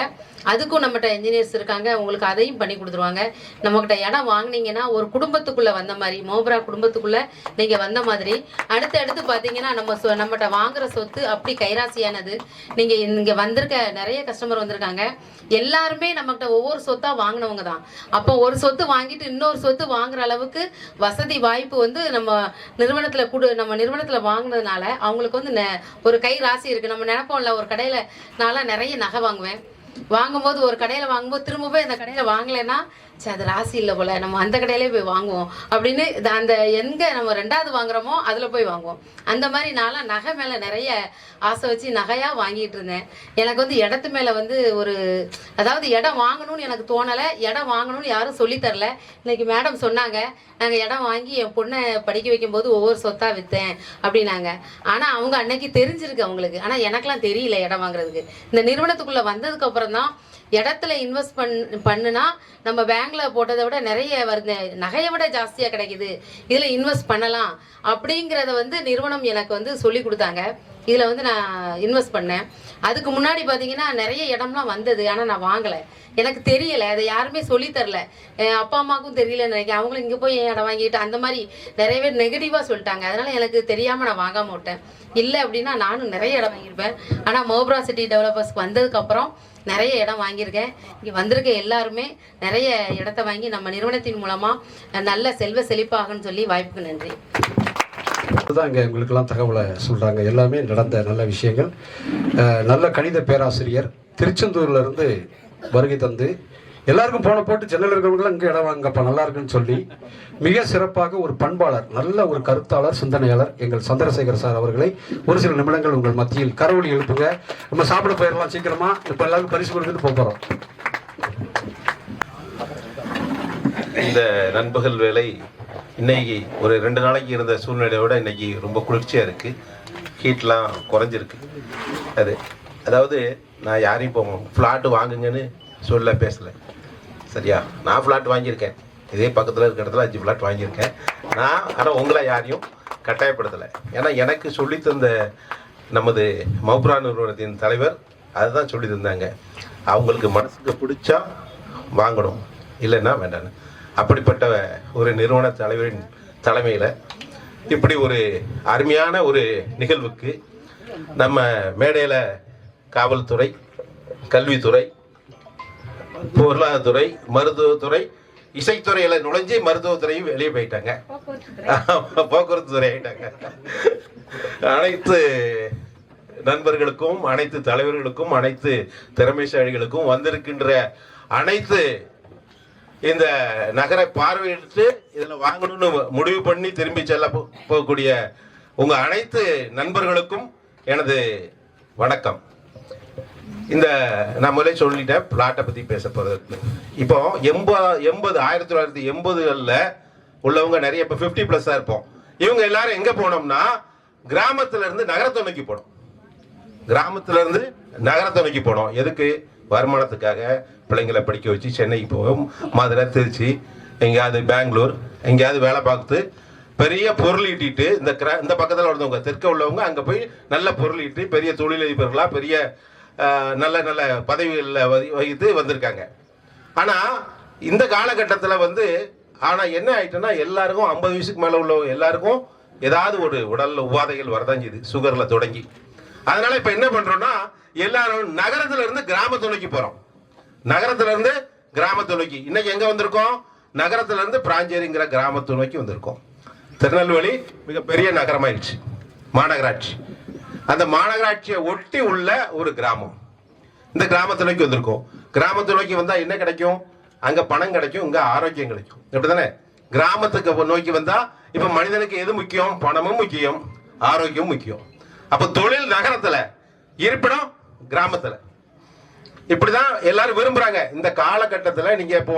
அதுக்கும் நம்மகிட்ட இன்ஜினியர்ஸ் இருக்காங்க, உங்களுக்கு அதையும் பண்ணி கொடுத்துருவாங்க. நம்மக்கிட்ட இடம் வாங்கினீங்கன்னா ஒரு குடும்பத்துக்குள்ளே வந்த மாதிரி, மௌப்ரா குடும்பத்துக்குள்ளே நீங்கள் வந்த மாதிரி அடுத்து பார்த்தீங்கன்னா நம்மகிட்ட வாங்குற சொத்து அப்படி கைராசியானது. நீங்கள் இங்கே வந்திருக்க நிறைய கஸ்டமர் வந்திருக்காங்க, எல்லாருமே நம்மகிட்ட ஒவ்வொரு சொத்தாக வாங்கினவங்க தான். அப்போ ஒரு சொத்து வாங்கிட்டு இன்னொரு சொத்து வாங்குற அளவுக்கு வசதி வாய்ப்பு நம்ம நிறுவனத்தில் வாங்கினதுனால அவங்களுக்கு ஒரு கை ராசி இருக்குது. நம்ம நினைப்போம்ல, ஒரு கடையில் நான்லாம் நிறைய நகை வாங்கும்போது ஒரு கடையில் வாங்கும்போது திரும்ப போய் அந்த கடையில் வாங்கலைன்னா அது ராசி இல்லை போல், நம்ம அந்த கடையிலே போய் வாங்குவோம் அப்படின்னு அந்த எங்கே நம்ம 2வது வாங்குறோமோ அதில் போய் வாங்குவோம். அந்த மாதிரி நான்லாம் நகை மேலே நிறைய ஆசை வச்சு நகையாக வாங்கிட்டு இருந்தேன். எனக்கு இடத்து மேலே ஒரு அதாவது இடம் வாங்கணும்னு எனக்கு தோணலை, இடம் வாங்கணும்னு யாரும் சொல்லித்தரல. இன்னைக்கு மேடம் சொன்னாங்க, நாங்கள் இடம் வாங்கி என் பொண்ணை படிக்க வைக்கும்போது ஒவ்வொரு சொத்தாக விற்றேன் அப்படின்னாங்க. ஆனால் அவங்க அன்னைக்கு தெரிஞ்சிருக்கு அவங்களுக்கு, ஆனால் எனக்கெலாம் தெரியல இடம் வாங்குறதுக்கு. இந்த நிறுவனத்துக்குள்ளே வந்ததுக்கப்புறம் தான் இடத்துல இன்வெஸ்ட் பண்ணுனா நம்ம பேங்க்ல போட்டதை விட நிறைய வருது, நகையை விட ஜாஸ்தியாக கிடைக்குது, இதில் இன்வெஸ்ட் பண்ணலாம் அப்படிங்கிறத நிறுவனம் எனக்கு சொல்லி கொடுத்தாங்க. இதில் நான் இன்வெஸ்ட் பண்ணேன். அதுக்கு முன்னாடி பார்த்தீங்கன்னா நிறைய இடம்லாம் வந்தது, ஆனால் நான் வாங்கலை, எனக்கு தெரியலை, அதை யாருமே சொல்லித்தரல. என் அப்பா அம்மாவுக்கும் தெரியலன்னு நினைக்கிறேன். அவங்களும் இங்கே போய் இடம் வாங்கிட்டு அந்த மாதிரி நிறைய பேர் நெகட்டிவாக சொல்லிட்டாங்க. அதனால் எனக்கு தெரியாமல் நான் வாங்காம விட்டேன். இல்லை அப்படின்னா நானும் நிறைய இடம் வாங்கியிருப்பேன். ஆனால் மௌப்ரா சிட்டி டெவலப்பர்ஸ்க்கு வந்ததுக்கப்புறம் நிறைய இடம் வாங்கியிருக்கேன். இங்கே வந்திருக்க எல்லாருமே நிறைய இடத்த வாங்கி நம்ம நிறுவனத்தின் மூலமாக நல்ல செல்வ செழிப்பாகன்னு சொல்லி வாய்ப்புக்கு நன்றி. இதுதான் இங்கே உங்களுக்கெல்லாம் தகவலை சொல்கிறாங்க, எல்லாமே நடந்த நல்ல விஷயங்கள். நல்ல கணித பேராசிரியர் திருச்செந்தூர்லேருந்து வருகை தந்து எல்லாருக்கும் போட்டு சென்னையில் இருக்கிறவங்களாம் இங்கே இடம் வாங்கப்பா நல்லா இருக்குன்னு சொல்லி மிக சிறப்பாக ஒரு பண்பாளர், நல்ல ஒரு கருத்தாளர், சிந்தனையாளர் எங்கள் சந்திரசேகர் சார் அவர்களை ஒரு சில நிமிடங்கள் உங்கள் மத்தியில் கரவொலி எழுப்புங்க. நம்ம சாப்பிட போயிடலாம் சீக்கிரமா. இப்போ எல்லாருக்கும் பரிசு கொடுத்துட்டு போகிறோம். இந்த நண்பகல் வேலை இன்னைக்கு ஒரு 2 நாளைக்கு இருந்த சூழ்நிலையோட இன்னைக்கு ரொம்ப குளிர்ச்சியாக இருக்குது, ஹீட்லாம் குறைஞ்சிருக்கு. அதாவது நான் யாரையும் ஃப்ளாட்டு வாங்குங்கன்னு சொல்ல பேசலை, சரியா? நான் ஃப்ளாட் வாங்கியிருக்கேன், இதே பக்கத்தில் இருக்கிற இடத்துல 5 ஃப்ளாட் வாங்கியிருக்கேன் நான். ஆனால் உங்களை யாரையும் கட்டாயப்படுத்தலை. ஏன்னா எனக்கு சொல்லித்தந்த நமது மௌப்ரா நிறுவனத்தின் தலைவர் அதுதான் சொல்லி தந்தாங்க, அவங்களுக்கு மனசுக்கு பிடிச்சா வாங்கணும், இல்லைன்னா வேண்டான்னு. அப்படிப்பட்ட ஒரு நிறுவன தலைவரின் தலைமையில் இப்படி ஒரு அருமையான ஒரு நிகழ்வுக்கு நம்ம மேடையில் காவல்துறை, கல்வித்துறை, பொருளாதாரத்துறை, மருத்துவத்துறை, இசைத்துறையில் நுழைஞ்சு மருத்துவத்துறையும் வெளியே போயிட்டாங்க, போக்குவரத்து துறை ஆயிட்டாங்க. அனைத்து நண்பர்களுக்கும், அனைத்து தலைவர்களுக்கும், அனைத்து திறமைசாலிகளுக்கும், வந்திருக்கின்ற அனைத்து இந்த நகரை பார்வையிட்டு இதில் வாங்கணும்னு முடிவு பண்ணி திரும்பி செல்ல போகக்கூடிய உங்க அனைத்து நண்பர்களுக்கும் எனது வணக்கம். இந்த நான் முதலே சொல்லிட்டேன் பிளாட்டை பத்தி பேச போறதுக்கு. இப்போ 1980களில் உள்ளவங்க நிறைய இப்போ 50+ இருப்போம். இவங்க எல்லாரும் எங்க போனோம்னா கிராமத்துல இருந்து நகரத்தை நோக்கி போனோம். கிராமத்துல இருந்து நகரத்தை நோக்கி போனோம். எதுக்கு? வருமானத்துக்காக. பிள்ளைங்களை படிக்க வச்சு சென்னைக்கு போவோம், மதுரை, திருச்சி, எங்கேயாவது பெங்களூர், எங்கேயாவது வேலை பார்த்து பெரிய பொருள் ஈட்டிட்டு இந்த பக்கத்தில் உள்ளவங்க தெற்க உள்ளவங்க அங்கே போய் நல்ல பொருள் ஈட்டி பெரிய தொழிலதிபர்களாக பெரிய நல்ல நல்ல பதவிகளில் வகித்து வந்திருக்காங்க. ஆனால் இந்த காலகட்டத்தில் ஆனால் என்ன ஆயிட்டுன்னா எல்லாருக்கும் 50 வயசுக்கு மேலே உள்ளவங்க எல்லாருக்கும் ஏதாவது ஒரு உடல்ல உபாதைகள் வரதான் செய்யுது, சுகரில் தொடங்கி. அதனால இப்போ என்ன பண்ணுறோம்னா எல்லாரும் நகரத்துல இருந்து கிராமத்தை நோக்கி போகிறோம். நகரத்துல இருந்து கிராமத்தை நோக்கி இன்னைக்கு எங்க வந்திருக்கோம்? நகரத்துல இருந்து பிராஞ்சேரிங்கிற கிராமத்தை நோக்கி வந்திருக்கோம். திருநெல்வேலி மிகப்பெரிய நகரமாயிடுச்சு, மாநகராட்சி. அந்த மாநகராட்சியை ஒட்டி உள்ள ஒரு கிராமம். இந்த கிராமத்தை நோக்கி வந்திருக்கோம். கிராமத்தை நோக்கி வந்தா என்ன கிடைக்கும்? அங்க பணம் கிடைக்கும், இங்க ஆரோக்கியம் கிடைக்கும். அப்படிதானே? கிராமத்துக்கு நோக்கி வந்தா இப்ப மனிதனுக்கு எது முக்கியம்? பணமும் முக்கியம், ஆரோக்கியமும் முக்கியம். அப்ப தொழில் நகரத்துல, இருப்பிடம் கிராமத்துல. இப்படிதான் எல்லாரும் விரும்புறாங்க இந்த காலகட்டத்தில். நீங்க இப்போ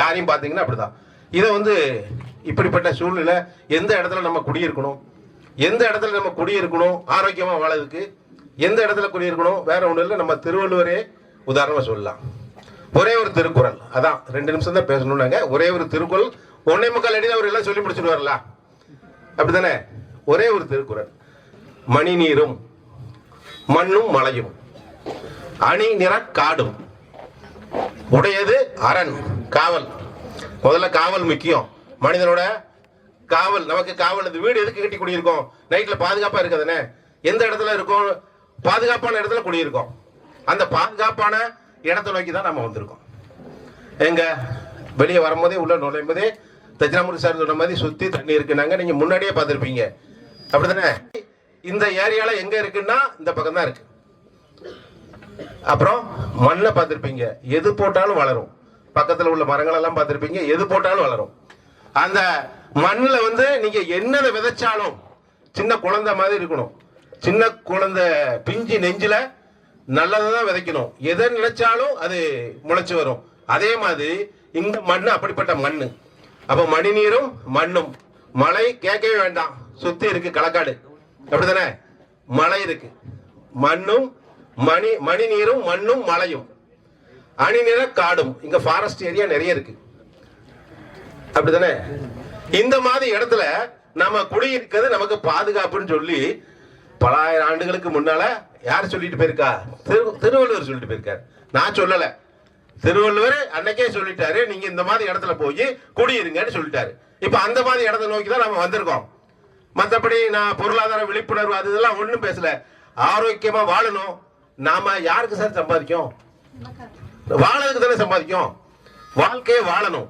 யாரையும் பார்த்தீங்கன்னா அப்படிதான். இதை இப்படிப்பட்ட சூழ்நிலை எந்த இடத்துல நம்ம குடியிருக்கணும், எந்த இடத்துல நம்ம குடியிருக்கணும் ஆரோக்கியமா வாழறதுக்கு, எந்த இடத்துல குடியிருக்கணும்? வேற ஒன்றும் இல்லை, நம்ம திருவள்ளுவரே உதாரணமா சொல்லலாம். ஒரே ஒரு திருக்குறள், அதான் 2 நிமிஷம் தான் பேசணும்னாங்க. ஒரே ஒரு திருக்குறள் 1.25 அடி அவர் எல்லாம் சொல்லி முடிச்சுட்டு வரல, அப்படித்தானே? ஒரே ஒரு திருக்குறள். மணி நீரும் மண்ணும் மலையும் அணி நிற காடும் உடையது அரண். காவல், முதல்ல காவல் முக்கியம். மனிதனோட காவல், நமக்கு காவல். இந்த வீடு எதுக்கு கட்டி குடியிருக்கோம்? நைட்ல பாதுகாப்பா இருக்குதுன்னு எந்த இடத்துல இருக்கோம்? பாதுகாப்பான இடத்துல குடியிருக்கோம். அந்த பாதுகாப்பான இடத்தை நோக்கி தான் நம்ம வந்திருக்கோம். எங்க வெளியே வரும்போதே உள்ள நுழையும் போதே தட்சிணாமூர்த்தி சார் சொன்ன மாதிரி சுத்தி தண்ணி இருக்குனாங்க. நீங்க முன்னாடியே பார்த்துருப்பீங்க, அப்படித்தானே? இந்த ஏரியால எங்க இருக்குன்னா இந்த பக்கம் தான் இருக்கு. அப்புறம் மண்ணை பார்த்துருப்பீங்க, எது போட்டாலும் வளரும். பக்கத்தில் உள்ள மரங்கள் எல்லாம் பார்த்துருப்பீங்க, எது போட்டாலும் வளரும். அந்த மண்ணில் நீங்க என்னதை விதைச்சாலும் சின்ன குழந்தை மாதிரி இருக்கணும். சின்ன குழந்தை பிஞ்சு நெஞ்சில நல்லதை தான் விதைக்கணும். எதை நினைச்சாலும் அது முளைச்சு வரும். அதே மாதிரி இந்த மண்ணு அப்படிப்பட்ட மண்ணு. அப்ப மணி நீரும் மண்ணும், மழை கேட்கவே வேண்டாம், சுத்தி இருக்கு களக்காடு, அப்படித்தானே? மழை இருக்கு, மண்ணும் மணி நீரும் மண்ணும் மலையும் அணி நிற காடும். இங்க ஃபாரஸ்ட் ஏரியா நிறைய இருக்கு, அப்படித்தானே? இந்த மாதிரி இடத்துல நம்ம குடியிருக்கிறது நமக்கு பாதுகாப்புன்னு சொல்லி பல ஆயிரம் ஆண்டுகளுக்கு முன்னால யார் சொல்லிட்டு போயிருக்கா? திருவள்ளுவர் சொல்லிட்டு போயிருக்காரு. நான் சொல்லல, திருவள்ளுவர் அன்னைக்கே சொல்லிட்டாரு, நீங்க இந்த மாதிரி இடத்துல போய் குடியிருங்கன்னு சொல்லிட்டாரு. இப்ப அந்த மாதிரி இடத்தை நோக்கி தான் நம்ம வந்திருக்கோம். மற்றபடி நான் பொருளாதார விழிப்புணர்வு அது இதெல்லாம் ஒண்ணும் பேசல. ஆரோக்கியமா வாழணும். நாம யாருக்கு சார் சம்பாதிக்கும்? வாழறதுக்கு தானே சம்பாதிக்கும். வாழ்க்கையை வாழணும்,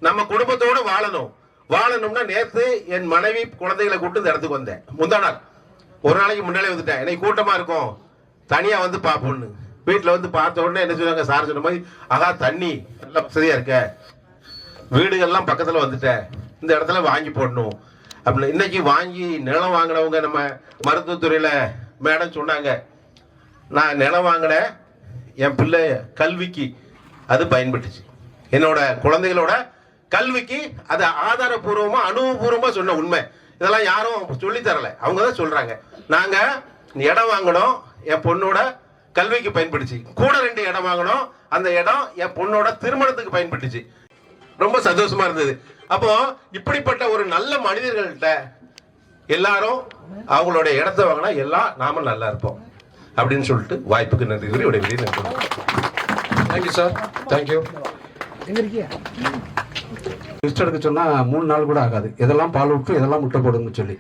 நம்ம குடும்பத்தோட வாழணும். வாழணும்னா நேற்று என் மனைவி குழந்தைகளை கூட்டு இந்த இடத்துக்கு வந்தேன். முந்தா நாள், ஒரு நாளைக்கு முன்னாலே வந்துட்டேன். எனக்கு கூட்டமா இருக்கும், தனியா பாப்போன்னு. வீட்டுல பார்த்த உடனே என்ன சொல்லுவாங்க? சார் சொன்ன மாதிரி, ஆகா தண்ணி நல்ல வசதியா இருக்க, வீடுகள்லாம் பக்கத்துல வந்துட்டேன், இந்த இடத்துல வாங்கி போடணும் அப்படின்னு. இன்னைக்கு வாங்கி நிலம் வாங்கினவங்க நம்ம மருத்துவத்துறையில மேடம் சொன்னாங்க, நான் நிலம் வாங்கினேன், என் பிள்ளை கல்விக்கு அது பயன்பட்டுச்சு, என்னோட குழந்தைகளோட கல்விக்கு அது ஆதாரபூர்வமா அனுபவபூர்வமா சொன்ன உண்மை. இதெல்லாம் யாரும் சொல்லி தரல, அவங்க தான் சொல்றாங்க. நாங்க இடம் வாங்கணும், என் பொண்ணோட கல்விக்கு பயன்பட்டுச்சு. கூட 2 இடம் வாங்கணும், அந்த இடம் என் பொண்ணோட திருமணத்துக்கு பயன்பட்டுச்சு. ரொம்ப சந்தோஷமா இருந்தது. அப்போ இப்படிப்பட்ட ஒரு நல்ல மனிதர்கள்ட்ட எல்லாரும் அவங்களோட இடத்தை வாங்கினா எல்லாம் நாம நல்லா இருப்போம் அப்படின்னு சொல்லிட்டு வாய்ப்புக்கு நன்றி கூறி விடைபெறுகிறேன். Thank you sir, thank you. லிஸ்ட் எடுக்க சொன்னா 3 நாள் கூட ஆகாது. இதெல்லாம் பால் விட்டு இதெல்லாம் முட்டை போடுங்கன்னு சொல்லி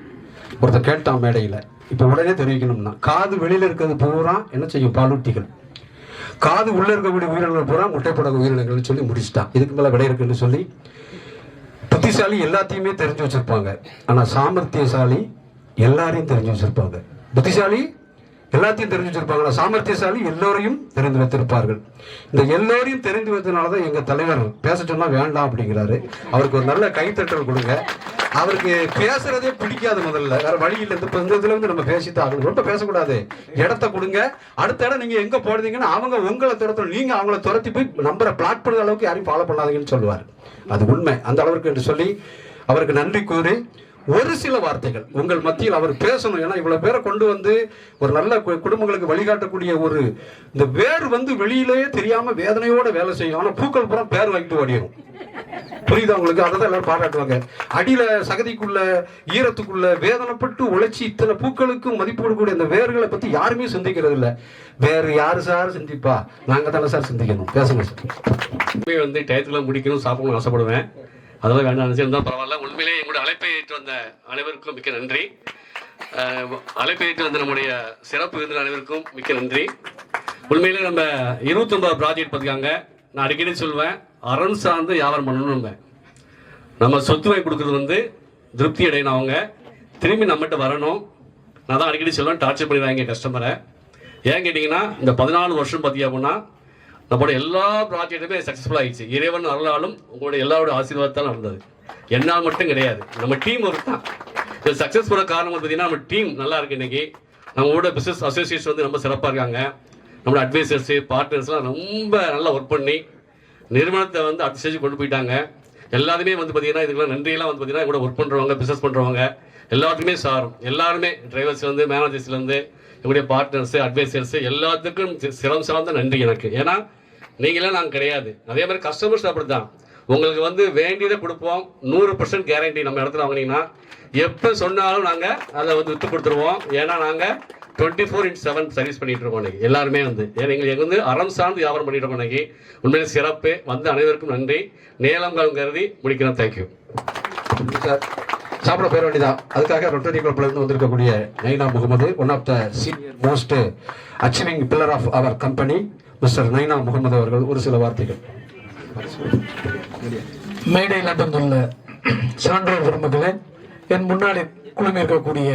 ஒருத்தர் கேட்டான் மேடையில். இப்போ உடனே தெரிவிக்கணும்னா, காது வெளியில இருக்கிறது பூரா என்ன செய்யும்? பாலூட்டிகள். காது உள்ள இருக்கக்கூடிய உயிரினங்கள் பூரா முட்டை போட உயிரினங்கள்னு சொல்லி முடிச்சுட்டான். இதுக்கு மேல விடை இருக்குன்னு சொல்லி. புத்திசாலி எல்லாத்தையுமே தெரிஞ்சு வச்சிருப்பாங்க, ஆனா சாமர்த்தியசாலி எல்லாரையும் தெரிஞ்சு வச்சிருப்பாங்க. புத்திசாலி எல்லாத்தையும் தெரிஞ்சு வச்சிருப்பாங்களா? சாமர்த்தியசாலி எல்லோரையும் தெரிந்து வைத்திருப்பார்கள். இந்த எல்லோரையும் தெரிந்து வைத்ததுனாலதான் எங்க தலைவர் பேச சொன்னா வேண்டாம் அப்படிங்கிறாரு. அவருக்கு ஒரு நல்ல கைத்தட்டல் கொடுங்க. அவருக்கு பேசுறதே பிடிக்காது. முதல்ல வேற வழியில் இந்த இதுல வந்து நம்ம பேசித்தான் ஆகணும். ரொம்ப பேசக்கூடாது. இடத்த கொடுங்க. அடுத்த இடம் நீங்க எங்க போடுறீங்கன்னா அவங்க உங்களை துரத்தணும், நீங்க அவங்கள துரத்தி போய் நம்பரை பிளாட் பண்ணுற அளவுக்கு யாரையும் ஃபாலோ பண்ணாதீங்கன்னு சொல்லுவார். அது உண்மை. அந்த அளவுக்கு என்று சொல்லி அவருக்கு நன்றி கூறி ஒரு சில வார்த்தைகள் உங்கள் மத்தியில் அவர் பேசணும். ஏன்னா இவ்வளவு பேரை கொண்டு வந்து ஒரு நல்ல குடும்பங்களுக்கு வழிகாட்டக்கூடிய ஒரு இந்த வேர் வந்து வெளியிலேயே தெரியாம வேதனையோட வேலை செய்யும். ஆனா பூக்கள் புறம் பேர் வாங்கிட்டு ஓடிடும். புரியுதா உங்களுக்கு? அதை தான் எல்லாரும் பாராட்டுவாங்க. அடியில சகதிக்குள்ள ஈரத்துக்குள்ள வேதனைப்பட்டு உழைச்சி இத்தனை பூக்களுக்கும் மதிப்பு கொடுக்கக்கூடிய அந்த வேர்களை பத்தி யாருமே சிந்திக்கிறது இல்லை. வேறு யாரு சார் சிந்திப்பா? நாங்க தானே சார் சிந்திக்கணும். பேசுங்க சார். வந்து டயத்துக்குள்ள முடிக்கணும், சாப்பிடணும்னு ஆசைப்படுவேன். அதெல்லாம் வேண்டாம் நினைச்சிருந்தா பரவாயில்ல. உண்மையிலேயே எங்களுடைய அழைப்பை ஏற்று வந்த அனைவருக்கும் மிக்க நன்றி. அழைப்பை ஏற்று வந்த நம்முடைய சிறப்பு விருந்தினர் அனைவருக்கும் மிக்க நன்றி. உண்மையிலே நம்ம 29 ப்ராஜெக்ட் பார்த்துக்காங்க. நான் அடிக்கடி சொல்வேன், அறம் சார்ந்து வியாபாரம் பண்ணணும். நம்ம சொத்து வாங்கி கொடுக்குறது வந்து திருப்தி அடையணும். அவங்க திரும்பி நம்மகிட்ட வரணும். நான் தான் அடிக்கடி சொல்லுவேன், டார்ச்சர் பண்ணிடுவாங்க கஸ்டமரை. ஏன் கேட்டிங்கன்னா இந்த 14 வருஷம் பார்த்திங்க அப்படின்னா நம்மளோட எல்லா ப்ராஜெக்ட்டுமே சக்ஸஸ்ஃபுல் ஆகிடுச்சு. இறைவன் அருளாலும் உங்களுடைய எல்லாரோட ஆசீர்வாதத்தால் நடந்தது. என்னால் மட்டும் கிடையாது, நம்ம டீம் ஒர்க் தான். இது சக்ஸஸ்ஃபுல்லாக காரணம் பார்த்தீங்கன்னா நம்ம டீம் நல்லா இருக்குது. இன்றைக்கி நம்மளோட பிஸ்னஸ் அசோசியேட்ஸ் வந்து ரொம்ப சிறப்பாக இருக்காங்க. நம்மளோட அட்வைசர்ஸு பார்ட்னர்ஸ்லாம் ரொம்ப நல்லா ஒர்க் பண்ணி நிறுவனத்தை வந்து அடுத்த ஸ்டேஜ் கொண்டு போயிட்டாங்க. எல்லாருமே வந்து பார்த்தீங்கன்னா இதுக்கெல்லாம் நன்றியெல்லாம் வந்து பார்த்தீங்கன்னா கூட ஒர்க் பண்ணுறவங்க, பிஸ்னஸ் பண்ணுறவங்க எல்லாத்துக்குமே சாரும். எல்லாருமே டிரைவர்ஸ்லேருந்து மேனேஜர்ஸ்லேருந்து எங்களுடைய பார்ட்னர்ஸு அட்வைசர்ஸு எல்லாத்துக்கும் சிரம் சார்ந்த நன்றி எனக்கு. ஏன்னா நீங்களாம் நாங்கள் கிடையாது. அதே மாதிரி கஸ்டமர்ஸ் அப்படி தான். உங்களுக்கு வந்து வேண்டியதை கொடுப்போம். 100% கேரண்டி. நம்ம இடத்துல வாங்கினீங்கன்னா எப்போ சொன்னாலும் நாங்கள் அதை வந்து விற்று கொடுத்துருவோம். ஏன்னா நாங்கள் 24/7 சர்வீஸ் பண்ணிட்டு இருக்கோம். இன்னைக்கு எல்லாருமே வந்து எங்களுக்கு வந்து அறம் சார்ந்து வியாபாரம் பண்ணிட்டு இருக்கோம். இன்னைக்கு உண்மையிலே சிறப்பு. வந்து அனைவருக்கும் நன்றி. நேலங்காலம் கருதி முடிக்கிறோம். Thank you sir. சாப்பிட பேர் வேண்டியதான். அதுக்காக ரொட்டரி கிளப்ல இருந்து வந்திருக்கக்கூடிய Naina Mohammed, one of the senior most achieving pillar of our company, mister Naina Mohammed அவர்கள் ஒரு சில வார்த்தைகள். மேடையில் அமர்ந்துள்ள சான்றோர் பெருமக்களே, என் முன்னாடி குழுமி இருக்கக்கூடிய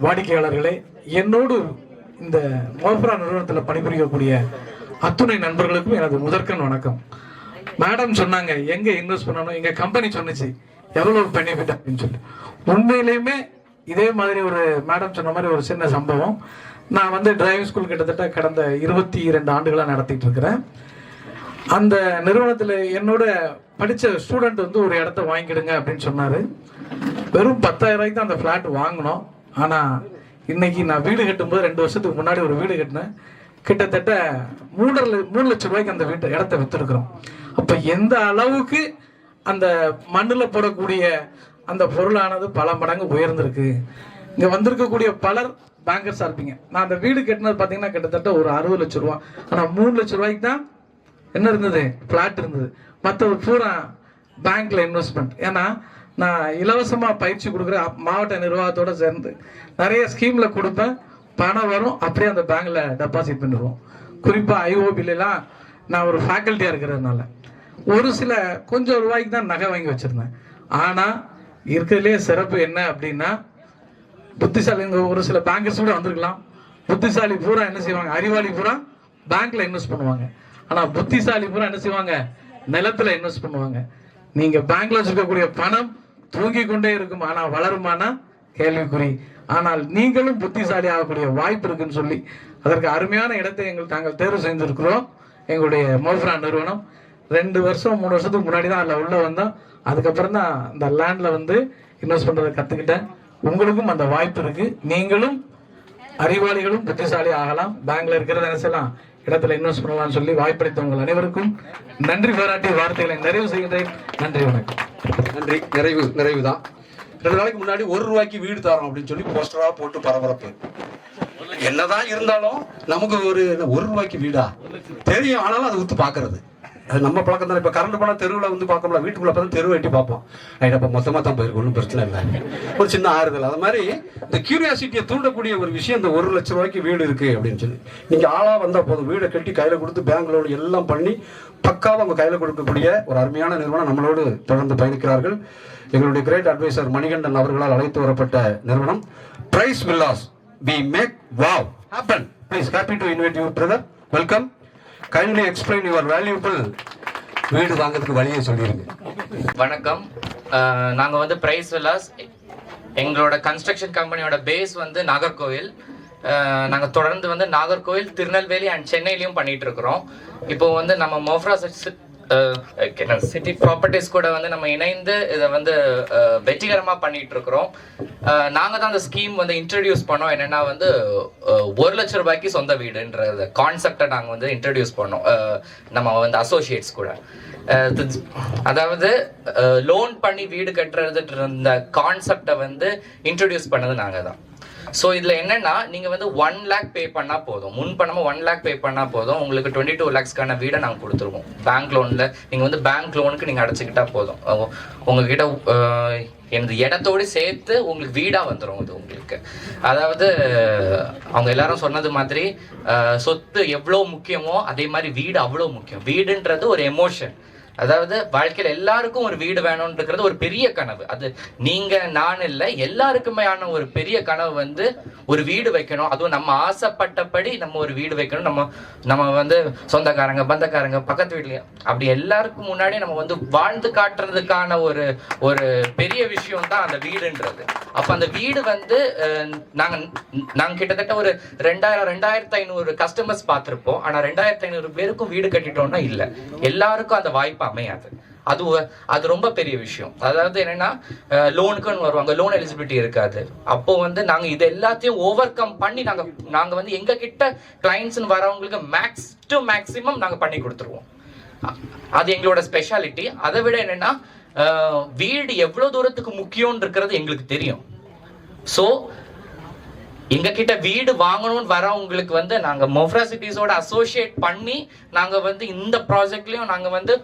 வாடிக்கையாளர்களே, என்னோடு இந்த மோஃப்ரா நிறுவனத்தில் பணிபுரியக்கூடிய அத்துணை நண்பர்களுக்கும் எனது முதற்கண் வணக்கம். மேடம் சொன்னாங்க எங்க இன்வெஸ்ட் பண்ணணும், எங்க கம்பெனி சொன்னிச்சு எவ்வளவு பெனிஃபிட் அப்படின்னு சொல்லி. உண்மையிலேயுமே இதே மாதிரி ஒரு மேடம் சொன்ன மாதிரி ஒரு சின்ன சம்பவம். நான் வந்து டிரைவிங் ஸ்கூல் கிட்டத்தட்ட கடந்த 22 ஆண்டுகளாக நடத்திட்டு இருக்கிறேன். அந்த நிறுவனத்தில் என்னோட படித்த ஸ்டூடெண்ட் வந்து ஒரு இடத்த வாங்கிடுங்க அப்படின்னு சொன்னார். வெறும் 10,000 ரூபாய்க்கு தான் அந்த ஃப்ளாட் வாங்கினோம். ஆனால் இன்னைக்கு நான் வீடு கட்டும்போது 2 வருஷத்துக்கு முன்னாடி ஒரு வீடு கட்டினேன். கிட்டத்தட்ட 3 லட்சம் ரூபாய்க்கு அந்த இடத்த விற்றுருக்குறோம். அப்போ எந்த அளவுக்கு அந்த மண்ணில் போடக்கூடிய அந்த பொருளானது பல மடங்கு உயர்ந்திருக்கு. இங்கே வந்திருக்கக்கூடிய பலர் பேங்கர்ஸாக இருப்பீங்க. நான் அந்த வீடு கட்டினது பார்த்தீங்கன்னா கிட்டத்தட்ட ஒரு 60 லட்சம் ரூபா. ஆனால் 3 லட்சம் ரூபாய்க்கு தான் என்ன இருந்தது, ஃப்ளாட் இருந்தது. மற்றது பூரா பேங்க்ல இன்வெஸ்ட்மெண்ட். ஏன்னா நான் இலவசமாக பயிற்சி கொடுக்குற மாவட்ட நிர்வாகத்தோடு சேர்ந்து நிறைய ஸ்கீமில் கொடுப்பேன். பணம் வரும், அப்படியே அந்த பேங்க்ல டெபாசிட் பண்ணிடுவோம். குறிப்பாக ஐஓபிலாம் நான் ஒரு ஃபேக்கல்ட்டியாக இருக்கிறதுனால ஒரு சில கொஞ்சம் ரூபாய்க்கு தான் நகை வாங்கி வச்சுருந்தேன். ஆனால் இருக்கிறதுலே சிறப்பு என்ன அப்படின்னா, புத்திசாலி ஒரு சில பேங்கர்ஸ் கூட வந்திருக்கலாம். புத்திசாலி பூரா என்ன செய்வாங்க, அறிவாளி பூரா பேங்க்ல இன்வெஸ்ட் பண்ணுவாங்க. ஆனால் புத்திசாலி பூரா என்ன செய்வாங்க, நிலத்தில் இன்வெஸ்ட் பண்ணுவாங்க. நீங்கள் பேங்க்ல வச்சிருக்கக்கூடிய பணம் தூங்கி கொண்டே இருக்கும், ஆனால் வளருமானா கேள்விக்குறி. ஆனால் நீங்களும் புத்திசாலி ஆகக்கூடிய வாய்ப்பு இருக்குன்னு சொல்லி அதற்கு அருமையான இடத்தை நாங்கள் தேர்வு செய்திருக்கிறோம். எங்களுடைய மோஃப்ரா நிறுவனம் 2 வருஷம் 3 வருஷத்துக்கு முன்னாடி தான் அதில் உள்ள வந்தோம். அதுக்கப்புறம் தான் இந்த லேண்ட்ல வந்து இன்வெஸ்ட் பண்றதை கத்துக்கிட்டேன். உங்களுக்கும் அந்த வாய்ப்பு இருக்கு. நீங்களும் அறிவாளிகளும் புத்திசாலி ஆகலாம். பேங்க்ல இருக்கிறத என்ன செய்யலாம், இடத்துல இன்வெஸ்ட் பண்ணலாம்னு சொல்லி வாய்ப்பளித்த உங்கள் அனைவருக்கும் நன்றி பாராட்டி வார்த்தைகளை நிறைவு செய்கின்றேன். நன்றி, வணக்கம். நன்றி. நிறைவு தான். 2 நாளைக்கு முன்னாடி 1 ரூபாய்க்கு வீடு தரோம் அப்படின்னு சொல்லி போஸ்டரா போட்டு பரபரப்பு. என்னதான் இருந்தாலும் நமக்கு ஒரு 1 ரூபாய்க்கு வீடா தெரியும், ஆனாலும் அதை ஊத்து பாக்குறது அது நம்ம பழக்கம் தான். இப்ப கரண்ட் போனா தெருவில் வந்து பார்க்கல, வீட்டுக்குள்ள பார்த்தா தெருவை எட்டி பார்ப்போம். அப்ப மொத்தமா தான் போயிருக்கு, ஒன்றும் பிரச்சனை இல்லை, ஒரு சின்ன ஆறுதல். அது மாதிரி இந்த கியூரியாசிட்டியை தூண்டக்கூடிய ஒரு விஷயம் இந்த 1 லட்சம் ரூபாய்க்கு வீடு இருக்கு அப்படின்னு சொல்லி நீங்க ஆளா வந்தா போதும், வீடை கட்டி கையில கொடுத்து பேங்க்லோடு எல்லாம் பண்ணி பக்காவா அவங்க கையில கொடுக்கக்கூடிய ஒரு அருமையான நிறுவனம் நம்மளோடு தொடர்ந்து பயணிக்கிறார்கள். எங்களுடைய கிரேட் அட்வைசர் மணிகண்டன் அவர்களால் அழைத்து வரப்பட்ட நிறுவனம் Price Villas. We make wow happen. Please, happy to invite you, brother. Welcome. Kindly explain your valuable வீடு வாங்குறதுக்கு வழியை சொல்லிருங்க. வணக்கம். நாங்கள் வந்து பிரைஸ் வில்லாஸ், எங்களோட கன்ஸ்ட்ரக்ஷன் கம்பெனியோட பேஸ் வந்து நாகர்கோவில். நாங்கள் தொடர்ந்து வந்து நாகர்கோவில், திருநெல்வேலி அண்ட் சென்னையிலையும் பண்ணிட்டு இருக்கிறோம். இப்போ வந்து நம்ம மோஃப்ரா சிட்டி ப்ராப்பர்ட்டிஸ் கூட வந்து நம்ம இணைந்து இதை வந்து வெற்றிகரமாக பண்ணிட்டு இருக்கிறோம். நாங்கள் தான் அந்த ஸ்கீம் வந்து இன்ட்ரடியூஸ் பண்ணோம். என்னென்னா வந்து 1 லட்ச ரூபாய்க்கு சொந்த வீடுன்ற கான்செப்டை நாங்கள் வந்து இன்ட்ரடியூஸ் பண்ணோம் நம்ம வந்து அசோசியேட்ஸ் கூட. அதாவது லோன் பண்ணி வீடு கட்டுறதுன்ற இந்த கான்செப்டை வந்து இன்ட்ரடியூஸ் பண்ணது நாங்கள் தான். ஸோ இதில் என்னென்னா நீங்கள் வந்து 1 lakh பே பண்ணால் போதும். முன் பணமாக 1 lakh பே பண்ணால் போதும். உங்களுக்கு 22 lakhsக்கான வீடை நாங்கள் கொடுத்துருவோம். பேங்க் லோனில் நீங்கள் வந்து பேங்க் லோனுக்கு நீங்கள் அடைச்சிக்கிட்டா போதும். உங்ககிட்ட எனது இடத்தோடு சேர்த்து உங்களுக்கு வீடாக வந்துடும். இது உங்களுக்கு அதாவது அவங்க எல்லாரும் சொன்னது மாதிரி சொத்து எவ்வளோ முக்கியமோ அதே மாதிரி வீடு அவ்வளோ முக்கியம். வீடுன்றது ஒரு எமோஷன். அதாவது வாழ்க்கையில் எல்லாருக்கும் ஒரு வீடு வேணும்ன்றது ஒரு பெரிய கனவு. அது நீங்க நான் இல்லை, எல்லாருக்குமே ஆன ஒரு பெரிய கனவு வந்து ஒரு வீடு வைக்கணும். அதுவும் நம்ம ஆசைப்பட்டபடி நம்ம ஒரு வீடு வைக்கணும். நம்ம வந்து சொந்தக்காரங்க, பந்தக்காரங்க, பக்கத்து வீட்லயும் அப்படி எல்லாருக்கும் முன்னாடி நம்ம வந்து வாழ்ந்து காட்டுறதுக்கான ஒரு பெரிய விஷயம் தான் அந்த வீடுன்றது. அப்ப அந்த வீடு வந்து நாங்க கிட்டத்தட்ட ஒரு 2500 கஸ்டமர்ஸ் பார்த்திருப்போம். ஆனா 2500 பேருக்கும் வீடு கட்டிட்டோம்னா இல்லை, எல்லாருக்கும் அந்த வாய்ப்பு அமையாது. அது ரொம்ப பெரிய விஷயம். அதாவது என்னன்னா லோனுக்குன்னு வருவாங்க, லோன் எலிஜிபிலிட்டி இருக்காது. அப்போ வந்து நாங்க இது எல்லாத்தையும் ஓவர் கம் பண்ணி நாங்க வந்து எங்க கிட்ட கிளைண்ட்ஸ் வரவங்களுக்கு மேக்ஸிமம் நாங்க பண்ணி கொடுத்துருவோம். அது எங்களோட ஸ்பெஷாலிட்டி. அதை விட என்னன்னா வீடு எவ்வளவு தூரத்துக்கு முக்கியம் இருக்கிறது எங்களுக்கு தெரியும். ஸோ எங்க கிட்ட வீடு வாங்கணும்னு வரவங்களுக்கு வந்து நாங்க மோஃப்ரா சிட்டிஸோட அசோசியேட் பண்ணி நாங்க வந்து இந்த ப்ராஜெக்ட்லயும் நாங்க வந்து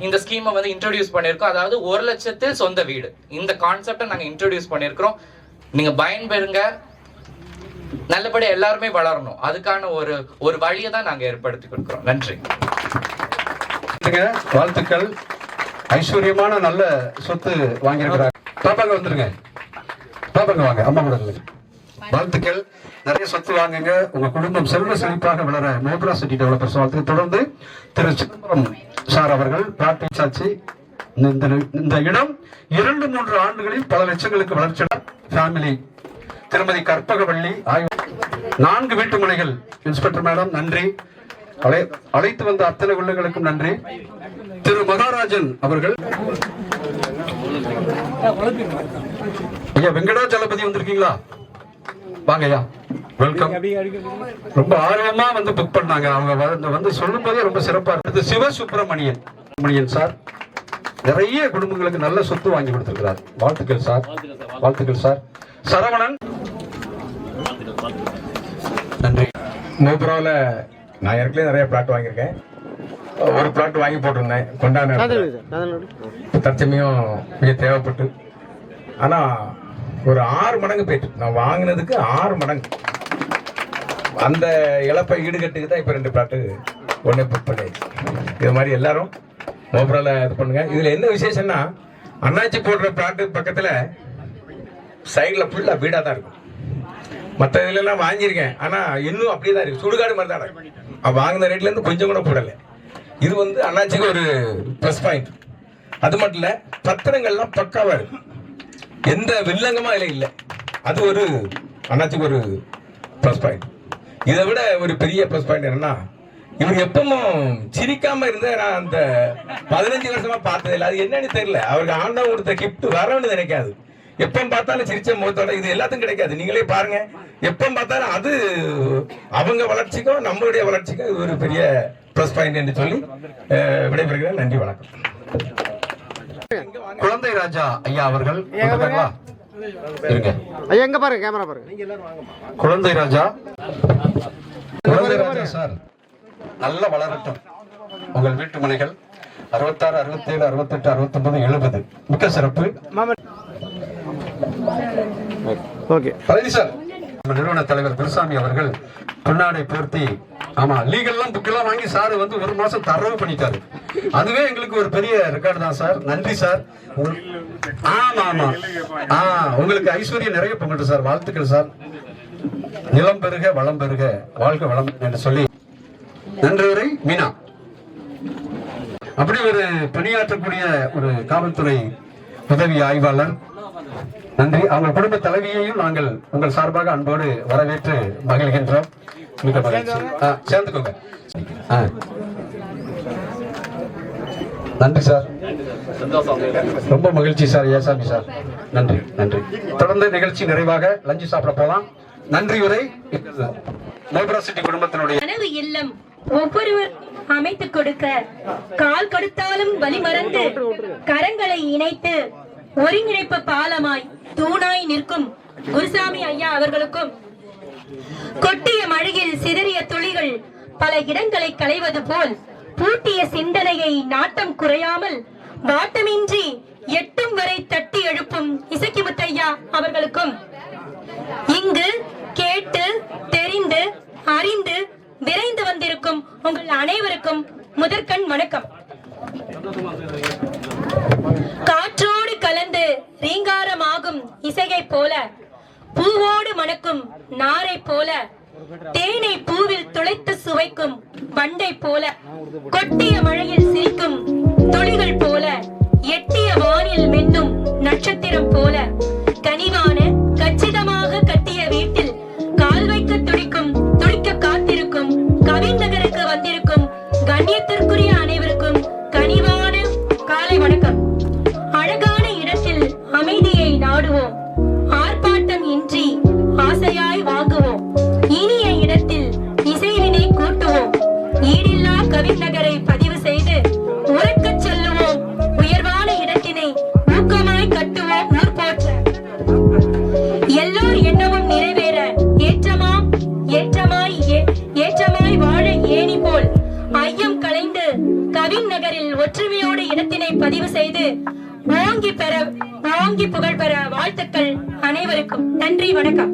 இந்த ஸ்கீமை வந்து இன்ட்ரோடியூஸ் பண்ணியிருக்கோம். அதாவது 1 லட்சத்தில் சொந்த வீடு இந்த கான்செப்டை நாங்க இன்ட்ரோடியூஸ் பண்ணியிருக்கிறோம். நீங்க பயன்பெறுங்க. நல்லபடியா எல்லாருமே வளரணும். அதுக்கான ஒரு வழியை தான் நாங்க ஏற்படுத்தி கொடுக்கிறோம். நன்றி. வாழ்த்துக்கள். ஐஸ்வர்யமான நல்ல சொத்து வாங்கியிருக்கிறாங்க. பாப்பாங்க வந்துருங்க, பாப்பாங்க வாங்க, அம்மா கூட வாழ்த்துக்கள். நிறைய சொத்து வாங்குங்க. உங்க குடும்பம் செல்வ செழிப்பாக வளர மோப்ரா சிட்டி டெவலப்பர்ஸ் வாழ்த்து. தொடர்ந்து திரு சிதம்பரம் சார் அவர்கள் பிரார்த்திச்சாச்சு. இந்த இடம் 2-3 ஆண்டுகளில் பல லட்சங்களுக்கு வளர்ச்சி. ஃபேமிலி திருமதி கற்பகவள்ளி 4 வீட்டு மனைகள். இன்ஸ்பெக்டர் மேடம் நன்றி. அழைத்து வந்த அத்தனை உள்ளங்களுக்கும் நன்றி. திரு மகாராஜன் அவர்கள். ஐயா வெங்கடாச்சலபதி வந்திருக்கீங்களா? வாங்கய்யா, வெல்கம். ரொம்ப ஆர்வமா வந்து புக் பண்ணாங்க. அவங்க வந்து சொல்லும் போதே ரொம்ப சிறப்பா இருந்தது. சிவசுப்பிரமணியன் சார் நிறைய குடும்பங்களுக்கு நல்ல சொத்து வாங்கி கொடுத்திருக்கிறார். வாழ்த்துக்கள் சார், வாழ்த்துக்கள் சார். சரவணன் நன்றி. மோப்ராவில் நான் ஏற்கனவே நிறைய பிளாட் வாங்கியிருக்கேன். ஒரு பிளாட் வாங்கி போட்டிருந்தேன் கொண்டாட தற்சமயம் கொஞ்சம் தேவைப்பட்டு. ஆனால் ஒரு 6 மடங்கு போயிட்டு நான் வாங்கினதுக்கு 6 மடங்கு. அந்த இழப்பை ஈடுகட்டுக்கு தான் இப்போ 2 பிளாட்டு ஒன்றே புக் பண்ணிடுச்சு. இது மாதிரி எல்லாரும் மோப்ராவில் இது பண்ணுங்க. இதில் என்ன விசேஷம்னா அண்ணாச்சி போடுற பிளாட்டு பக்கத்தில் சைடில் ஃபுல்லாக வீடாக தான் இருக்கும். மற்ற இதுலலாம் வாங்கியிருக்கேன், ஆனால் இன்னும் அப்படியே தான் இருக்குது. சுடுகாடு மாதிரி தான் இருக்கும். வாங்கின ரேட்லேருந்து கொஞ்சம் கூட போடலை. இது வந்து அண்ணாச்சிக்கு ஒரு ப்ளஸ் பாயிண்ட். அது மட்டும் இல்லை, பத்திரங்கள்லாம் பக்காவாக இருக்கு. எந்த வில்லங்கமா இல்லை. அது ஒரு அண்ணாச்சிக்கு ஒரு ப்ளஸ் பாயிண்ட். இதை விட ஒரு பெரிய ப்ளஸ் பாயிண்ட் என்னன்னா, இவர் எப்பவும் சிரிக்காம இருந்த நான் அந்த 15 வருஷமா பார்த்தது இல்லை. அது என்னன்னு தெரியல. அவருக்கு ஆண்டவன் கொடுத்த கிஃப்ட் வரணும்னு நினைக்காது. எப்ப பார்த்தாலும் சிரிச்ச முகத்தோட. இது எல்லாத்துக்கும் கிடைக்காது. நீங்களே பாருங்க, எப்ப பார்த்தாலும் அது அவங்க வளர்ச்சிக்கும் நம்மளுடைய வளர்ச்சிக்கும் இது ஒரு பெரிய ப்ளஸ் பாயிண்ட் என்று சொல்லி விடைபெறுகிறேன். நன்றி, வணக்கம். குழந்தை ராஜா ஐயா அவர்கள் எங்க பாருங்க, கேமரா பாருங்க. குழந்தை ராஜா சார் நல்ல வளரட்டும். உங்கள் வீட்டு மனைகள் 66, 67, 68, 69, 70 மிக்க சிறப்பு. பழனி சார் நிறுவன தலைவர் குருசாமி அவர்கள் பொன்னாடை போர்த்தி. ஆமா, லீகல்லாம் புக் எல்லாம் வாங்கி சார் வந்து 1 மாசம் தரவு பண்ணிட்டாரு. அதுவே எங்களுக்கு ஒரு பெரிய ரெக்கார்டு தான் சார். நன்றி சார். ஆமா ஆமா உங்களுக்கு ஐஸ்வர்யம் நிறைய பொங்கட்டும் சார். வாழ்த்துக்கள் சார். நிலம் பெருக வளம் பெருக வாழ்க வளம் என்று சொல்லி நன்றியுரை மீனா. அப்படி ஒரு பணியாற்றக்கூடிய ஒரு காவல்துறை உதவி ஆய்வாளர், நன்றி. அவங்க குடும்ப தலைவியையும் நாங்கள் உங்கள் சார்பாக அன்போடு வரவேற்று மகிழ்கின்றோம். மிக மகிழ்ச்சி. சேர்ந்துக்கோங்க. நன்றி சார், ரொம்ப மகிழ்ச்சி சார். ஏசாமி சார், நன்றி நன்றி. தொடர்ந்து நிகழ்ச்சி நிறைவாக லஞ்சு சாப்பிட போலாம். நன்றி உரை நோபரா சிட்டி குடும்பத்தினுடைய கனவு இல்லம் ஒவ்வொருவர் அமைத்து கொடுக்க கால் கொடுத்தாலும் வழிமறந்து கரங்களை இணைத்து ஒருங்கிணைப்பு பாலமாய் தூணாய் நிற்கும் குருசாமி ஐயா அவர்களுக்கும், கொட்டிய மழையில் சிதறிய துளிகள் பல இடங்களை களைவது போல் பூட்டிய சிந்தனையை நாட்டம் குறையாமல் வாட்டமின்றி எட்டும் வரை தட்டி எழுப்பும் இசக்கிமுத்தையா அவர்களுக்கும், இங்கு கேட்டு தெரிந்து அறிந்து விரைந்து வந்திருக்கும் உங்கள் அனைவருக்கும் முதற்கண் வணக்கம். காற்றோடு கலந்து ரீங்காரமாகும் இசையை போல, பூவோடு மணக்கும் நாரை போல, தேனை பூவில் துளைத்து சுவைக்கும் பண்டை போல, கொட்டிய மழையில் சிரிக்கும் துளிகள் போல, எட்டிய வானில் மின்னும் நட்சத்திரம் போல, கனிவான கச்சிதமாக கட்டிய வீட்டில் கால் வைக்க துடிக்க காத்திருக்கும் கவிநகருக்கு வந்திருக்கும் கண்ணியத்திற்குரிய அனைவருக்கும் கனிவான காலை வணக்கம். அழகான இடத்தில் அமைதியை நாடுவோம், ஆர்ப்பாட்டம் இன்றி ஆசையாய் வாங்குவோம், இனிய இடத்தில் இசைவினை கூட்டுவோம், ஈடில்லா கவிநகரை பதிவு செய்து உறக்கச் செல்லுவோம், உயர்வான இடத்தினை ஊக்கமாய் கட்டுவோம் ஊர் போற்ற. எல்லோர் எண்ணமும் நிறைவேற ஏற்றமாய் வாழ ஏணி போல் ஐயம் களைந்து கவிநகரில் ஒற்றுமையோடு இடத்தினை பதிவு செய்து ஓங்கி புகழ் பெற வாழ்த்துக்கள் அனைவருக்கும். நன்றி, வணக்கம்.